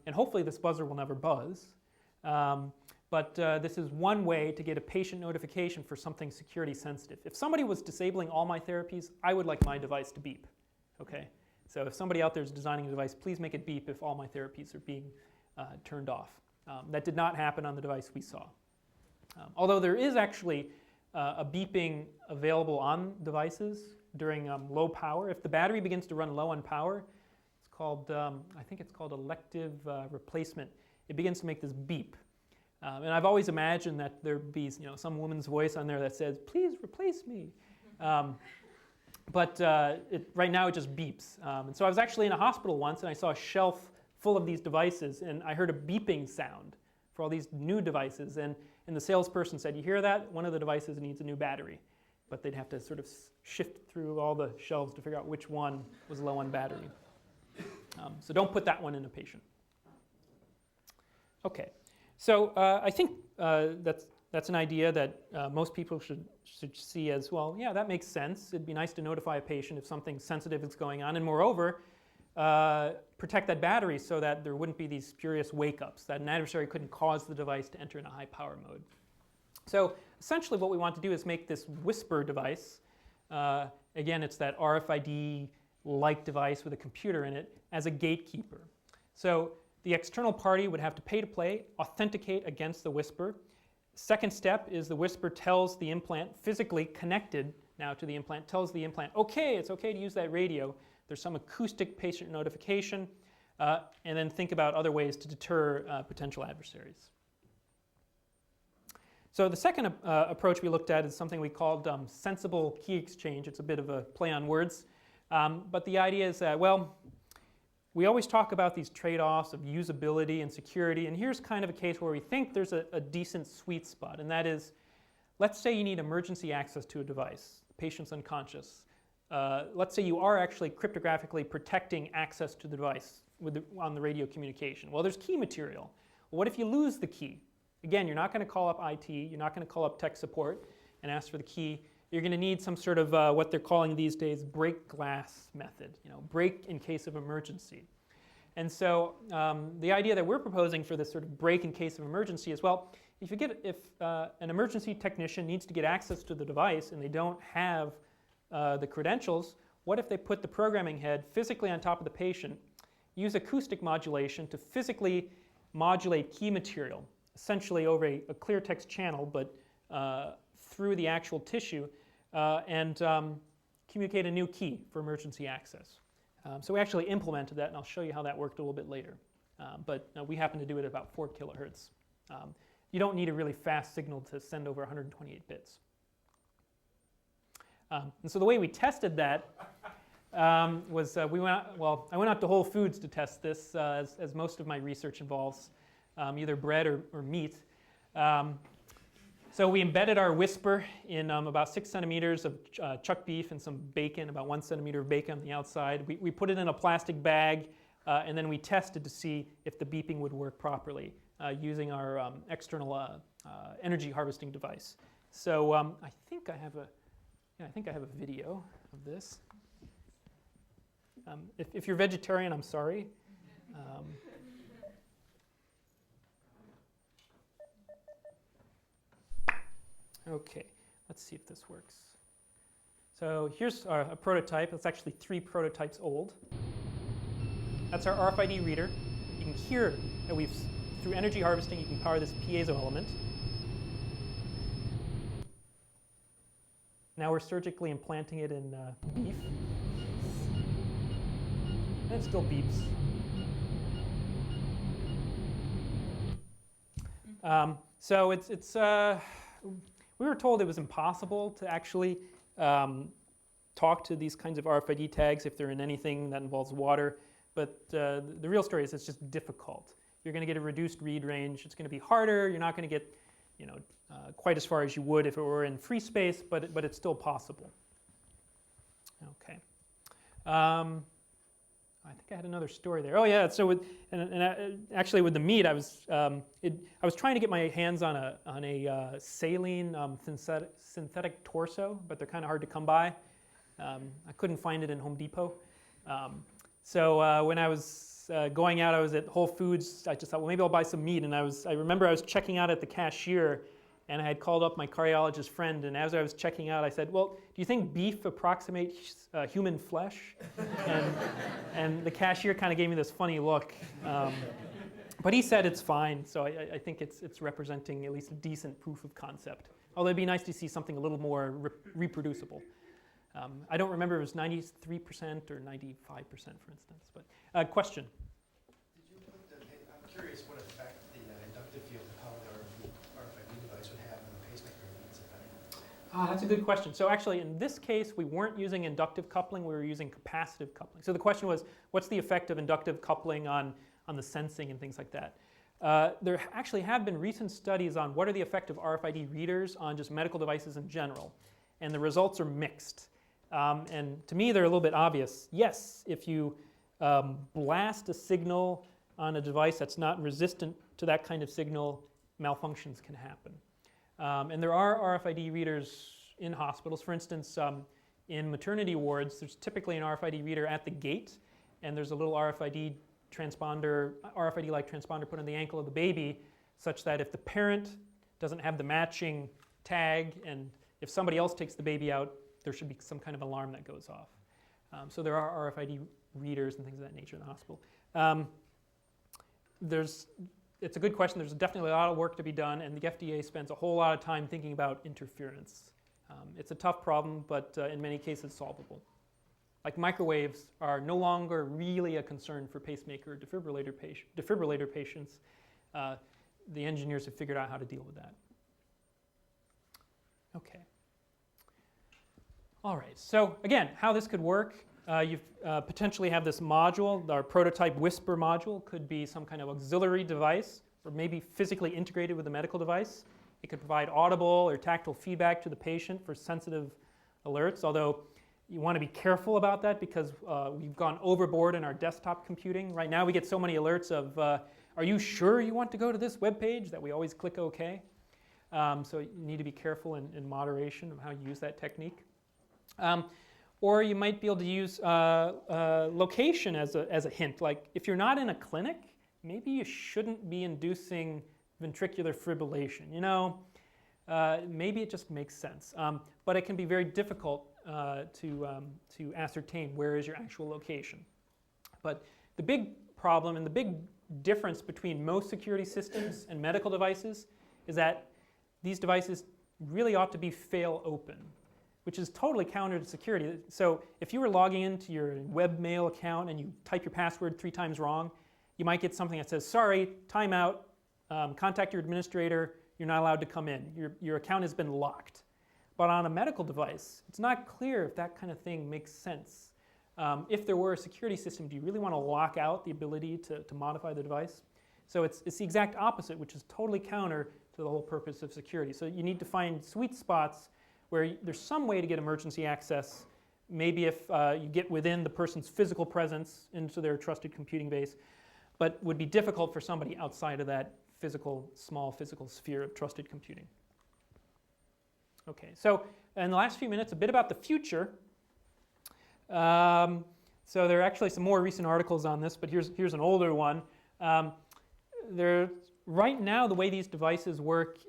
And hopefully this buzzer will never buzz. But this is one way to get a patient notification for something security sensitive. If somebody was disabling all my therapies, I would like my device to beep. Okay? So if somebody out there is designing a device, please make it beep if all my therapies are being turned off. That did not happen on the device we saw. Although there is actually a beeping available on devices during low power. If the battery begins to run low on power, it's called, I think it's called elective replacement. It begins to make this beep. And I've always imagined that there'd be some woman's voice on there that says, please replace me. But right now it just beeps. And so I was actually in a hospital once and I saw a shelf full of these devices and I heard a beeping sound for all these new devices. And the salesperson said, you hear that? One of the devices needs a new battery. But they'd have to sort of shift through all the shelves to figure out which one was low on battery. So don't put that one in a patient. Okay, so I think that's an idea that most people should see as, well, yeah, that makes sense. It'd be nice to notify a patient if something sensitive is going on. And moreover, protect that battery so that there wouldn't be these spurious wake-ups, that an adversary couldn't cause the device to enter in a high power mode. So essentially what we want to do is make this WISPer device, again it's that RFID-like device with a computer in it, as a gatekeeper. So the external party would have to pay to play, authenticate against the WISPer. Second step is the WISPer tells the implant, physically connected now to the implant, tells the implant, okay, it's okay to use that radio. There's some acoustic patient notification, and then think about other ways to deter potential adversaries. So the second approach we looked at is something we called sensible key exchange. It's a bit of a play on words. But the idea is that, well, we always talk about these trade-offs of usability and security, and here's kind of a case where we think there's a decent sweet spot, and that is, let's say you need emergency access to a device. The patient's unconscious. Let's say you are actually cryptographically protecting access to the device on the radio communication. Well, there's key material. Well, what if you lose the key? Again, you're not going to call up IT, you're not going to call up tech support and ask for the key. You're going to need some sort of what they're calling these days break glass method, break in case of emergency. And so the idea that we're proposing for this sort of break in case of emergency is, well, if an emergency technician needs to get access to the device and they don't have the credentials, what if they put the programming head physically on top of the patient, use acoustic modulation to physically modulate key material, essentially over a clear text channel, but through the actual tissue, and communicate a new key for emergency access. So we actually implemented that, and I'll show you how that worked a little bit later. But we happen to do it at about 4 kilohertz. You don't need a really fast signal to send over 128 bits. And so the way we tested that was I went out to Whole Foods to test this, as most of my research involves either bread or meat. So we embedded our WISPer in about 6 centimeters of chuck beef and some bacon, about 1 centimeter of bacon on the outside. We put it in a plastic bag, and then we tested to see if the beeping would work properly using our external energy harvesting device. So I think I have a video of this. If you're vegetarian, I'm sorry. Okay, let's see if this works. So here's a prototype. It's actually 3 prototypes old. That's our RFID reader. You can hear that through energy harvesting, you can power this piezo element. Now we're surgically implanting it in beef. And it still beeps. So it's we were told it was impossible to actually talk to these kinds of RFID tags if they're in anything that involves water. But the real story is it's just difficult. You're going to get a reduced read range. It's going to be harder. You're not going to get quite as far as you would if it were in free space, but it's still possible. Okay. I think I had another story there. Oh yeah, so actually with the meat, I was trying to get my hands on a saline synthetic torso, but they're kind of hard to come by. I couldn't find it in Home Depot. So when I was going out, I was at Whole Foods. I just thought, well, maybe I'll buy some meat. And I remember I was checking out at the cashier, and I had called up my cardiologist friend. And as I was checking out, I said, well, do you think beef approximates human flesh? And the cashier kind of gave me this funny look. But he said it's fine. So I think it's representing at least a decent proof of concept. Although it'd be nice to see something a little more reproducible. I don't remember if it was 93% or 95%, for instance. But question? Did you put I'm curious what effect the inductive field to power the RFID device would have on the pacemaker leads, if any? That's a good question. So actually, in this case, we weren't using inductive coupling. We were using capacitive coupling. So the question was, what's the effect of inductive coupling on the sensing and things like that? There actually have been recent studies on what are the effect of RFID readers on just medical devices in general. And the results are mixed. And to me, they're a little bit obvious. Yes, if you blast a signal on a device that's not resistant to that kind of signal, malfunctions can happen. And there are RFID readers in hospitals. For instance, in maternity wards, there's typically an RFID reader at the gate, and there's a little RFID-like transponder put on the ankle of the baby, such that if the parent doesn't have the matching tag, and if somebody else takes the baby out, there should be some kind of alarm that goes off. So there are RFID readers and things of that nature in the hospital. It's a good question. There's definitely a lot of work to be done, and the FDA spends a whole lot of time thinking about interference. It's a tough problem, but in many cases solvable. Like microwaves are no longer really a concern for pacemaker defibrillator patients. The engineers have figured out how to deal with that. Okay. All right, so again, how this could work, you potentially have this module. Our prototype WISPer module could be some kind of auxiliary device, or maybe physically integrated with a medical device. It could provide audible or tactile feedback to the patient for sensitive alerts, although you want to be careful about that because we've gone overboard in our desktop computing. Right now we get so many alerts of, are you sure you want to go to this web page, that we always click OK. So you need to be careful in moderation of how you use that technique. Or you might be able to use location as a hint. Like if you're not in a clinic, maybe you shouldn't be inducing ventricular fibrillation. Maybe it just makes sense. But it can be very difficult to ascertain where is your actual location. But the big problem and the big difference between most security systems and medical devices is that these devices really ought to be fail open, which is totally counter to security. So if you were logging into your webmail account and you type your password 3 times wrong, you might get something that says, sorry, timeout, contact your administrator, you're not allowed to come in. Your account has been locked. But on a medical device, it's not clear if that kind of thing makes sense. If there were a security system, do you really want to lock out the ability to modify the device? So it's the exact opposite, which is totally counter to to the whole purpose of security. So you need to find sweet spots where there's some way to get emergency access. Maybe if you get within the person's physical presence into their trusted computing base, but would be difficult for somebody outside of that small physical sphere of trusted computing. Okay, so in the last few minutes, a bit about the future. So there are actually some more recent articles on this, but here's an older one. Right now, the way these devices work,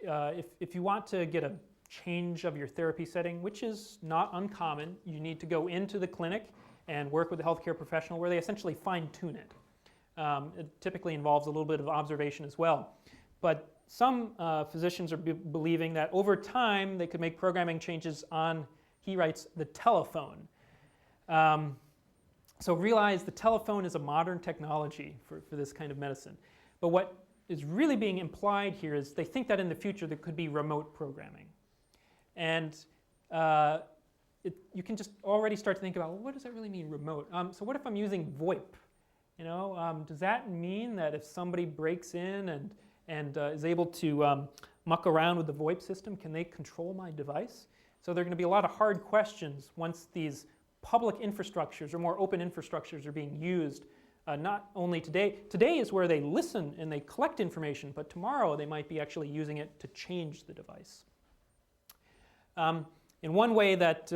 if you want to get a change of your therapy setting, which is not uncommon, you need to go into the clinic and work with a healthcare professional where they essentially fine-tune it. It typically involves a little bit of observation as well. But some physicians are believing that over time they could make programming changes on, he writes, the telephone. So realize the telephone is a modern technology for this kind of medicine. But what is really being implied here is they think that in the future there could be remote programming. And you can just already start to think about, well, what does that really mean, remote? So what if I'm using VoIP? Does that mean that if somebody breaks in and is able to muck around with the VoIP system, can they control my device? So there are going to be a lot of hard questions once these public infrastructures or more open infrastructures are being used. Not only today. Today is where they listen and they collect information, but tomorrow they might be actually using it to change the device. In one way that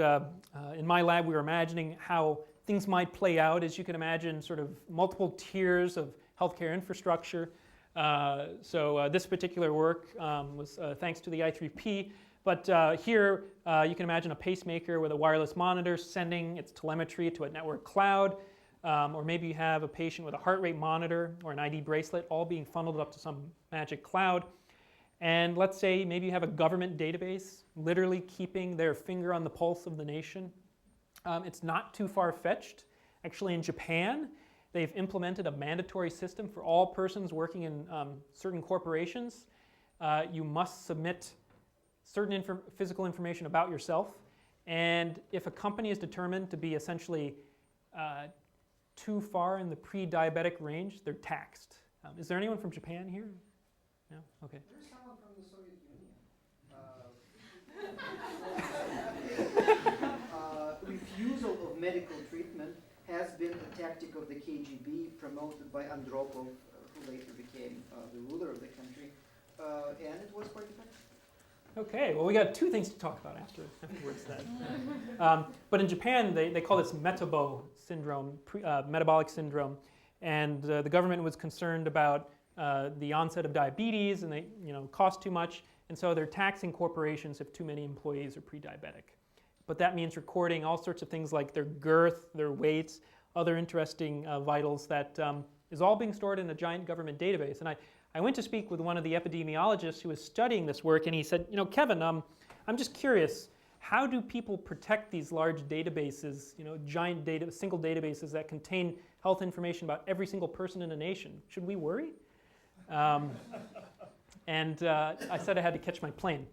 in my lab we were imagining how things might play out is you can imagine sort of multiple tiers of healthcare infrastructure. So this particular work was thanks to the I3P. But here you can imagine a pacemaker with a wireless monitor sending its telemetry to a network cloud. Or maybe you have a patient with a heart rate monitor or an ID bracelet all being funneled up to some magic cloud. And let's say maybe you have a government database literally keeping their finger on the pulse of the nation. It's not too far-fetched. Actually, in Japan, they've implemented a mandatory system for all persons working in certain corporations. You must submit certain physical information about yourself. And if a company is determined to be essentially too far in the pre-diabetic range, they're taxed. Is there anyone from Japan here? No? Okay. There's someone from the Soviet Union. Refusal of medical treatment has been a tactic of the KGB promoted by Andropov, who later became the ruler of the country, and it was quite effective. Okay, well we got two things to talk about afterwards then. But in Japan, they call this metabo syndrome, metabolic syndrome, and the government was concerned about the onset of diabetes, and they cost too much, and so they're taxing corporations if too many employees are pre-diabetic. But that means recording all sorts of things like their girth, their weights, other interesting vitals that is all being stored in a giant government database. And I went to speak with one of the epidemiologists who was studying this work, and he said, Kevin, I'm just curious, how do people protect these large databases, giant single databases that contain health information about every single person in a nation? Should we worry? And I said I had to catch my plane.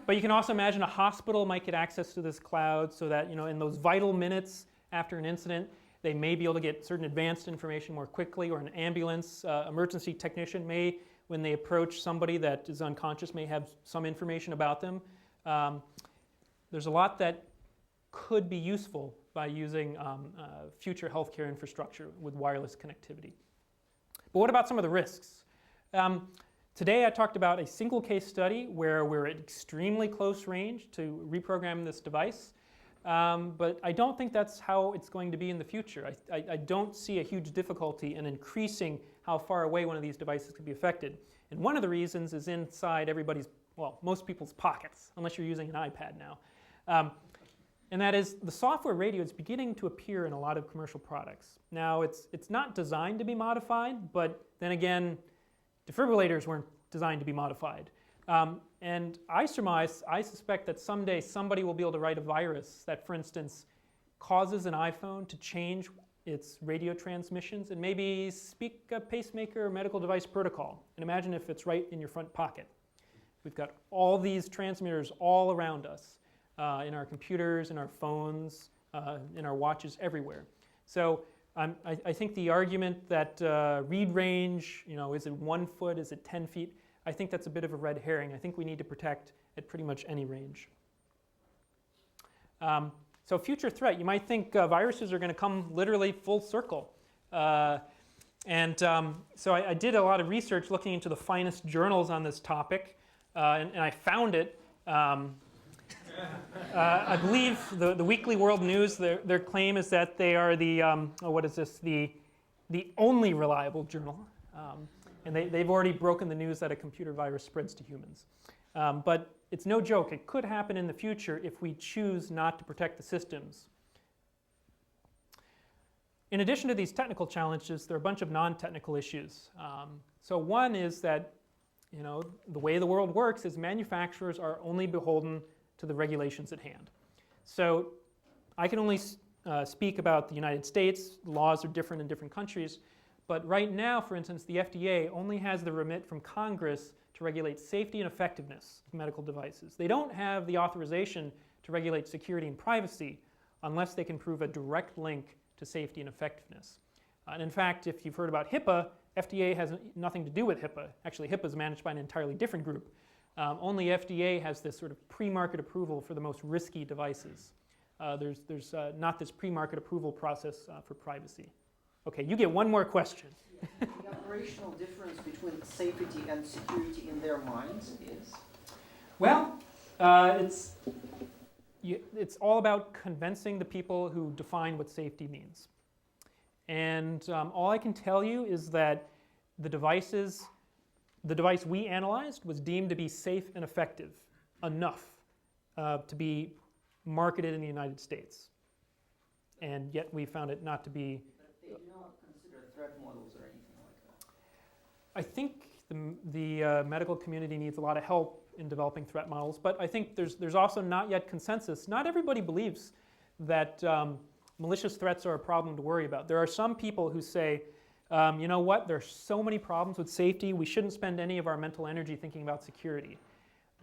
But you can also imagine a hospital might get access to this cloud so that, in those vital minutes after an incident, they may be able to get certain advanced information more quickly, or an ambulance emergency technician may, when they approach somebody that is unconscious, may have some information about them. There's a lot that could be useful by using future healthcare infrastructure with wireless connectivity. But what about some of the risks? Today I talked about a single case study where we're at extremely close range to reprogram this device. But I don't think that's how it's going to be in the future. I don't see a huge difficulty in increasing how far away one of these devices could be affected. And one of the reasons is inside everybody's, most people's pockets, unless you're using an iPad now. And that is the software radio is beginning to appear in a lot of commercial products. Now, it's not designed to be modified, but then again, defibrillators weren't designed to be modified. And I suspect that someday somebody will be able to write a virus that, for instance, causes an iPhone to change its radio transmissions and maybe speak a pacemaker or medical device protocol. And imagine if it's right in your front pocket. We've got all these transmitters all around us, in our computers, in our phones, in our watches, everywhere. So I think the argument that read range, is it 1 foot, is it 10 feet? I think that's a bit of a red herring. I think we need to protect at pretty much any range. So future threat, you might think viruses are going to come literally full circle. So I did a lot of research looking into the finest journals on this topic, and I found it. I believe the Weekly World News, their claim is that they are the, the only reliable journal. And they've already broken the news that a computer virus spreads to humans. But it's no joke. It could happen in the future if we choose not to protect the systems. In addition to these technical challenges, there are a bunch of non-technical issues. So one is that, the way the world works is manufacturers are only beholden to the regulations at hand. So I can only speak about the United States. Laws are different in different countries. But right now, for instance, the FDA only has the remit from Congress to regulate safety and effectiveness of medical devices. They don't have the authorization to regulate security and privacy unless they can prove a direct link to safety and effectiveness. And in fact, if you've heard about HIPAA, FDA has nothing to do with HIPAA. Actually, HIPAA is managed by an entirely different group. Only FDA has this sort of pre-market approval for the most risky devices. There's not this pre-market approval process for privacy. Okay, you get one more question. The operational difference between safety and security in their minds is? Well, it's all about convincing the people who define what safety means. And all I can tell you is that the device we analyzed was deemed to be safe and effective enough to be marketed in the United States. And yet we found it not to be. But they do not consider threat models or anything like that. I think the medical community needs a lot of help in developing threat models, but I think there's also not yet consensus. Not everybody believes that malicious threats are a problem to worry about. There are some people who say, you know what, there's so many problems with safety, we shouldn't spend any of our mental energy thinking about security.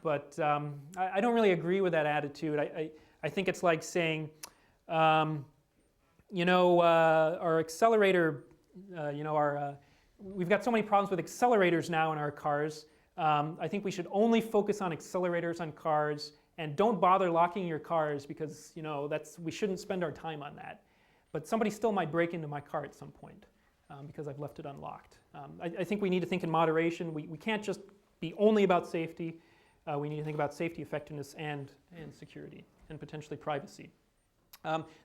But I don't really agree with that attitude. I think it's like saying, our accelerator, we've got so many problems with accelerators now in our cars. I think we should only focus on accelerators on cars and don't bother locking your cars because we shouldn't spend our time on that. But somebody still might break into my car at some point because I've left it unlocked. I think we need to think in moderation. We can't just be only about safety. We need to think about safety, effectiveness, and security, and potentially privacy.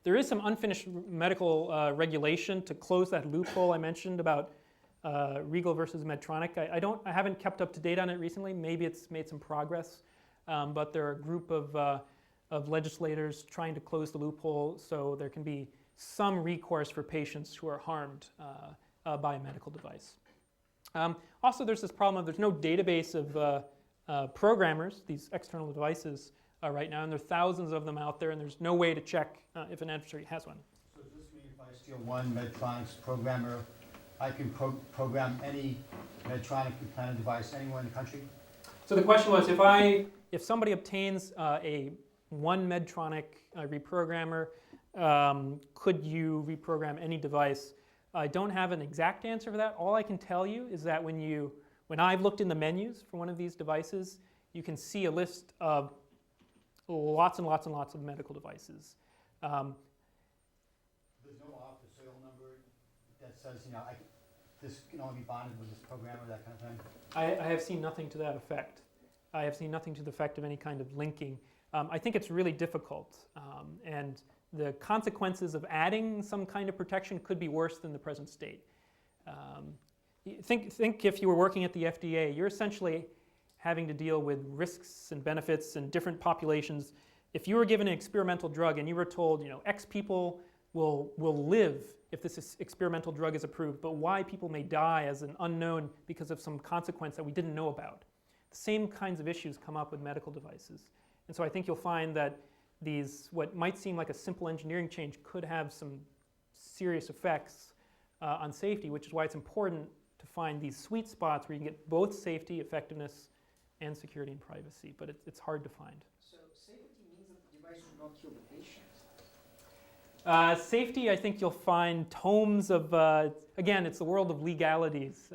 There is some unfinished medical regulation to close that loophole I mentioned about Regal versus Medtronic. I haven't kept up to date on it recently. Maybe it's made some progress, but there are a group of legislators trying to close the loophole so there can be some recourse for patients who are harmed by a medical device. Also, there's this problem of there's no database of programmers, these external devices, right now, and there are thousands of them out there, and there's no way to check if an adversary has one. So does this mean if I steal one Medtronic's programmer, I can program any Medtronic implanted device anywhere in the country? So the question was, if somebody obtains one Medtronic reprogrammer, could you reprogram any device? I don't have an exact answer for that. All I can tell you is that when I've looked in the menus for one of these devices, you can see a list of lots and lots and lots of medical devices. There's no off-the-sale number that says, this can only be bonded with this programmer, that kind of thing? I have seen nothing to that effect. I have seen nothing to the effect of any kind of linking. I think it's really difficult, and the consequences of adding some kind of protection could be worse than the present state. Think if you were working at the FDA, you're essentially having to deal with risks and benefits and different populations. If you were given an experimental drug and you were told, X people will live if this experimental drug is approved, but Y people may die as an unknown because of some consequence that we didn't know about. The same kinds of issues come up with medical devices. And so I think you'll find that these, what might seem like a simple engineering change, could have some serious effects on safety, which is why it's important to find these sweet spots where you can get both safety, effectiveness, and security and privacy, but it's hard to find. So safety means that the device should not kill the patient? Safety, I think you'll find tomes of, again, it's the world of legalities.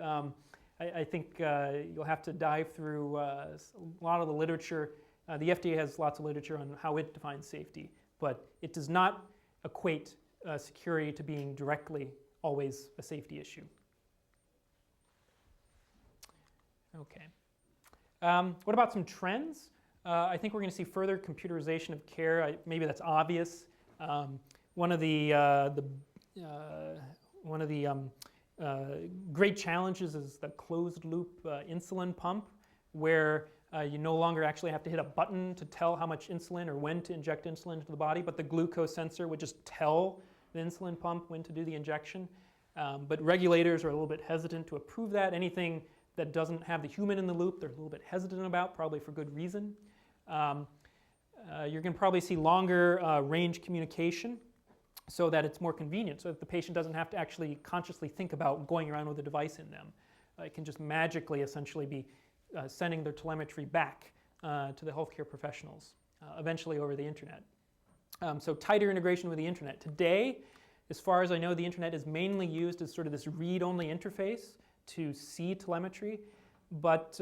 I think you'll have to dive through a lot of the literature. The FDA has lots of literature on how it defines safety, but it does not equate security to being directly always a safety issue. Okay. What about some trends? I think we're going to see further computerization of care. Maybe that's obvious. One of the great challenges is the closed-loop insulin pump, where you no longer actually have to hit a button to tell how much insulin or when to inject insulin into the body, but the glucose sensor would just tell the insulin pump when to do the injection. But regulators are a little bit hesitant to approve that. Anything that doesn't have the human in the loop, they're a little bit hesitant about, probably for good reason. You're going to probably see longer range communication so that it's more convenient, so that the patient doesn't have to actually consciously think about going around with a device in them. It can just magically essentially be sending their telemetry back to the healthcare professionals, eventually over the internet. So tighter integration with the internet. Today, as far as I know, the internet is mainly used as sort of this read-only interface to see telemetry, but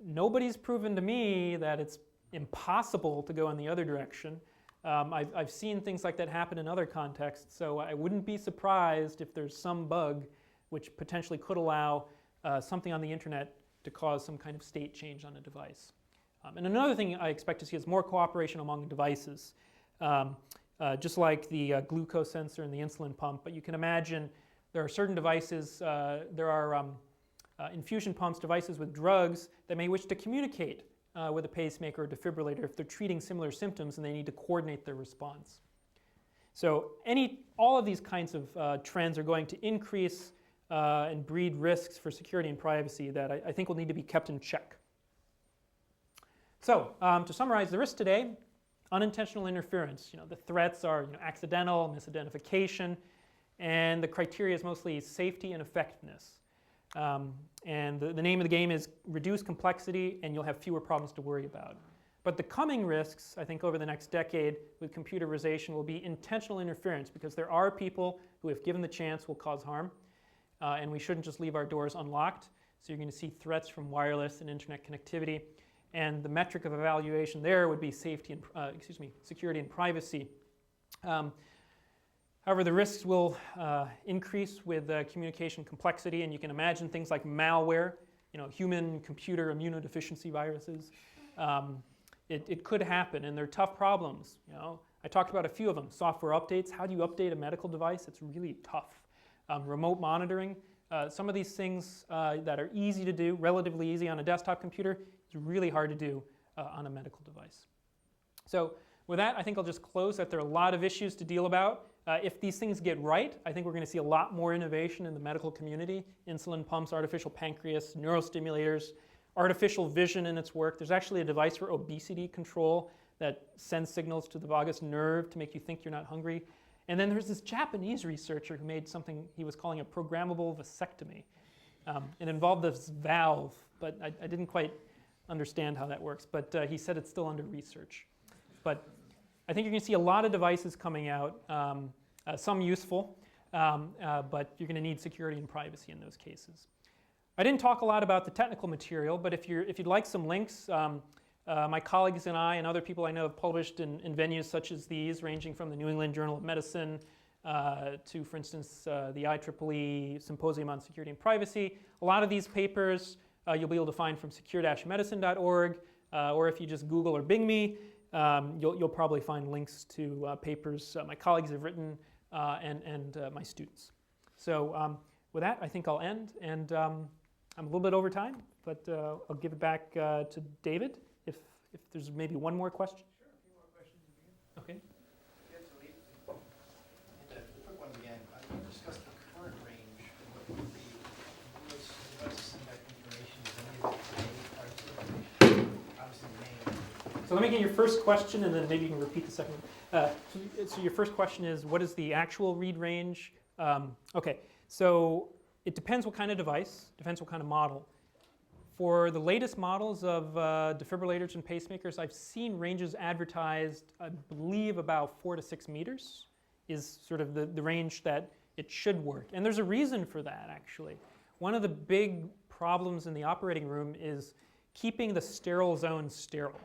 nobody's proven to me that it's impossible to go in the other direction. I've seen things like that happen in other contexts, so I wouldn't be surprised if there's some bug which potentially could allow something on the internet to cause some kind of state change on a device. And another thing I expect to see is more cooperation among devices, just like the glucose sensor and the insulin pump. But you can imagine there are certain devices, there are infusion pumps, devices with drugs that may wish to communicate with a pacemaker or defibrillator if they're treating similar symptoms and they need to coordinate their response. So all of these kinds of trends are going to increase and breed risks for security and privacy that I think will need to be kept in check. So to summarize the risks today, unintentional interference. The threats are accidental, misidentification, and the criteria is mostly safety and effectiveness. And the name of the game is reduce complexity and you'll have fewer problems to worry about. But the coming risks, I think over the next decade with computerization, will be intentional interference, because there are people who, if given the chance, will cause harm. And we shouldn't just leave our doors unlocked. So you're going to see threats from wireless and internet connectivity. And the metric of evaluation there would be safety and, security and privacy. However, the risks will increase with communication complexity, and you can imagine things like malware, human-computer immunodeficiency viruses. It could happen, and they're tough problems. I talked about a few of them. Software updates. How do you update a medical device? It's really tough. Remote monitoring. Some of these things that are easy to do, relatively easy on a desktop computer, it's really hard to do on a medical device. So with that, I think I'll just close that there are a lot of issues to deal about. If these things get right, I think we're going to see a lot more innovation in the medical community. Insulin pumps, artificial pancreas, neurostimulators, artificial vision in its work. There's actually a device for obesity control that sends signals to the vagus nerve to make you think you're not hungry. And then there's this Japanese researcher who made something he was calling a programmable vasectomy. It involved this valve, but I didn't quite understand how that works. But he said it's still under research. But I think you're going to see a lot of devices coming out, some useful, but you're going to need security and privacy in those cases. I didn't talk a lot about the technical material, but if you'd like some links, my colleagues and I and other people I know have published in venues such as these, ranging from the New England Journal of Medicine to, for instance, the IEEE Symposium on Security and Privacy. A lot of these papers you'll be able to find from secure-medicine.org, or if you just Google or Bing me, you'll probably find links to papers my colleagues have written and my students. So with that, I think I'll end, and I'm a little bit over time, but I'll give it back to David if there's maybe one more question. Sure, a few more questions at the end. Okay. Yeah, so and quick ones again. You discussed the current range and what the devices send back information. Is any of it part of the information? Obviously, the name. So let me get your first question, and then maybe you can repeat the second one. So your first question is, what is the actual read range? Okay, so it depends what kind of device, depends what kind of model. For the latest models of defibrillators and pacemakers, I've seen ranges advertised, I believe about 4 to 6 meters is sort of the range that it should work. And there's a reason for that, actually. one of the big problems in the operating room is keeping the sterile zone sterile.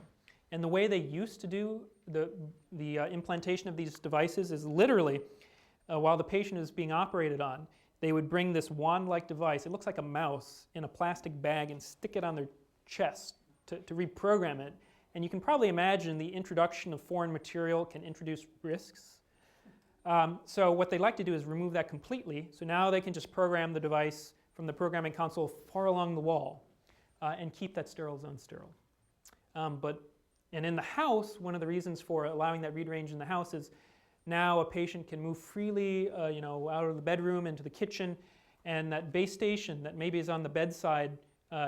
And the way they used to do the implantation of these devices is literally, while the patient is being operated on, they would bring this wand-like device, it looks like a mouse, in a plastic bag and stick it on their chest to reprogram it. And you can probably imagine the introduction of foreign material can introduce risks. So what they like to do is remove that completely. So now they can just program the device from the programming console far along the wall and keep that sterile zone sterile. And in the house, one of the reasons for allowing that read range in the house is now a patient can move freely out of the bedroom into the kitchen, and that base station that maybe is on the bedside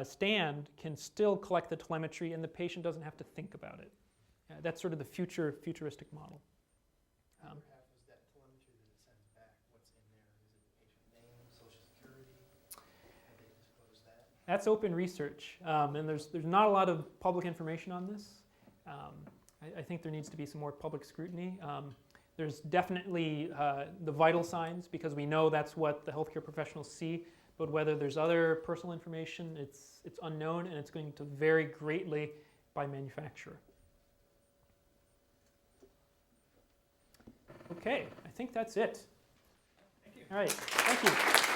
stand can still collect the telemetry, and the patient doesn't have to think about it. That's sort of the futuristic model. Half is that telemetry that it sends back. What's in there? Is it the patient name, social security? Have they disclosed that? That's open research, and there's not a lot of public information on this. I think there needs to be some more public scrutiny. There's definitely the vital signs, because we know that's what the healthcare professionals see, but whether there's other personal information, it's unknown, and it's going to vary greatly by manufacturer. Okay, I think that's it. Thank you. All right, thank you.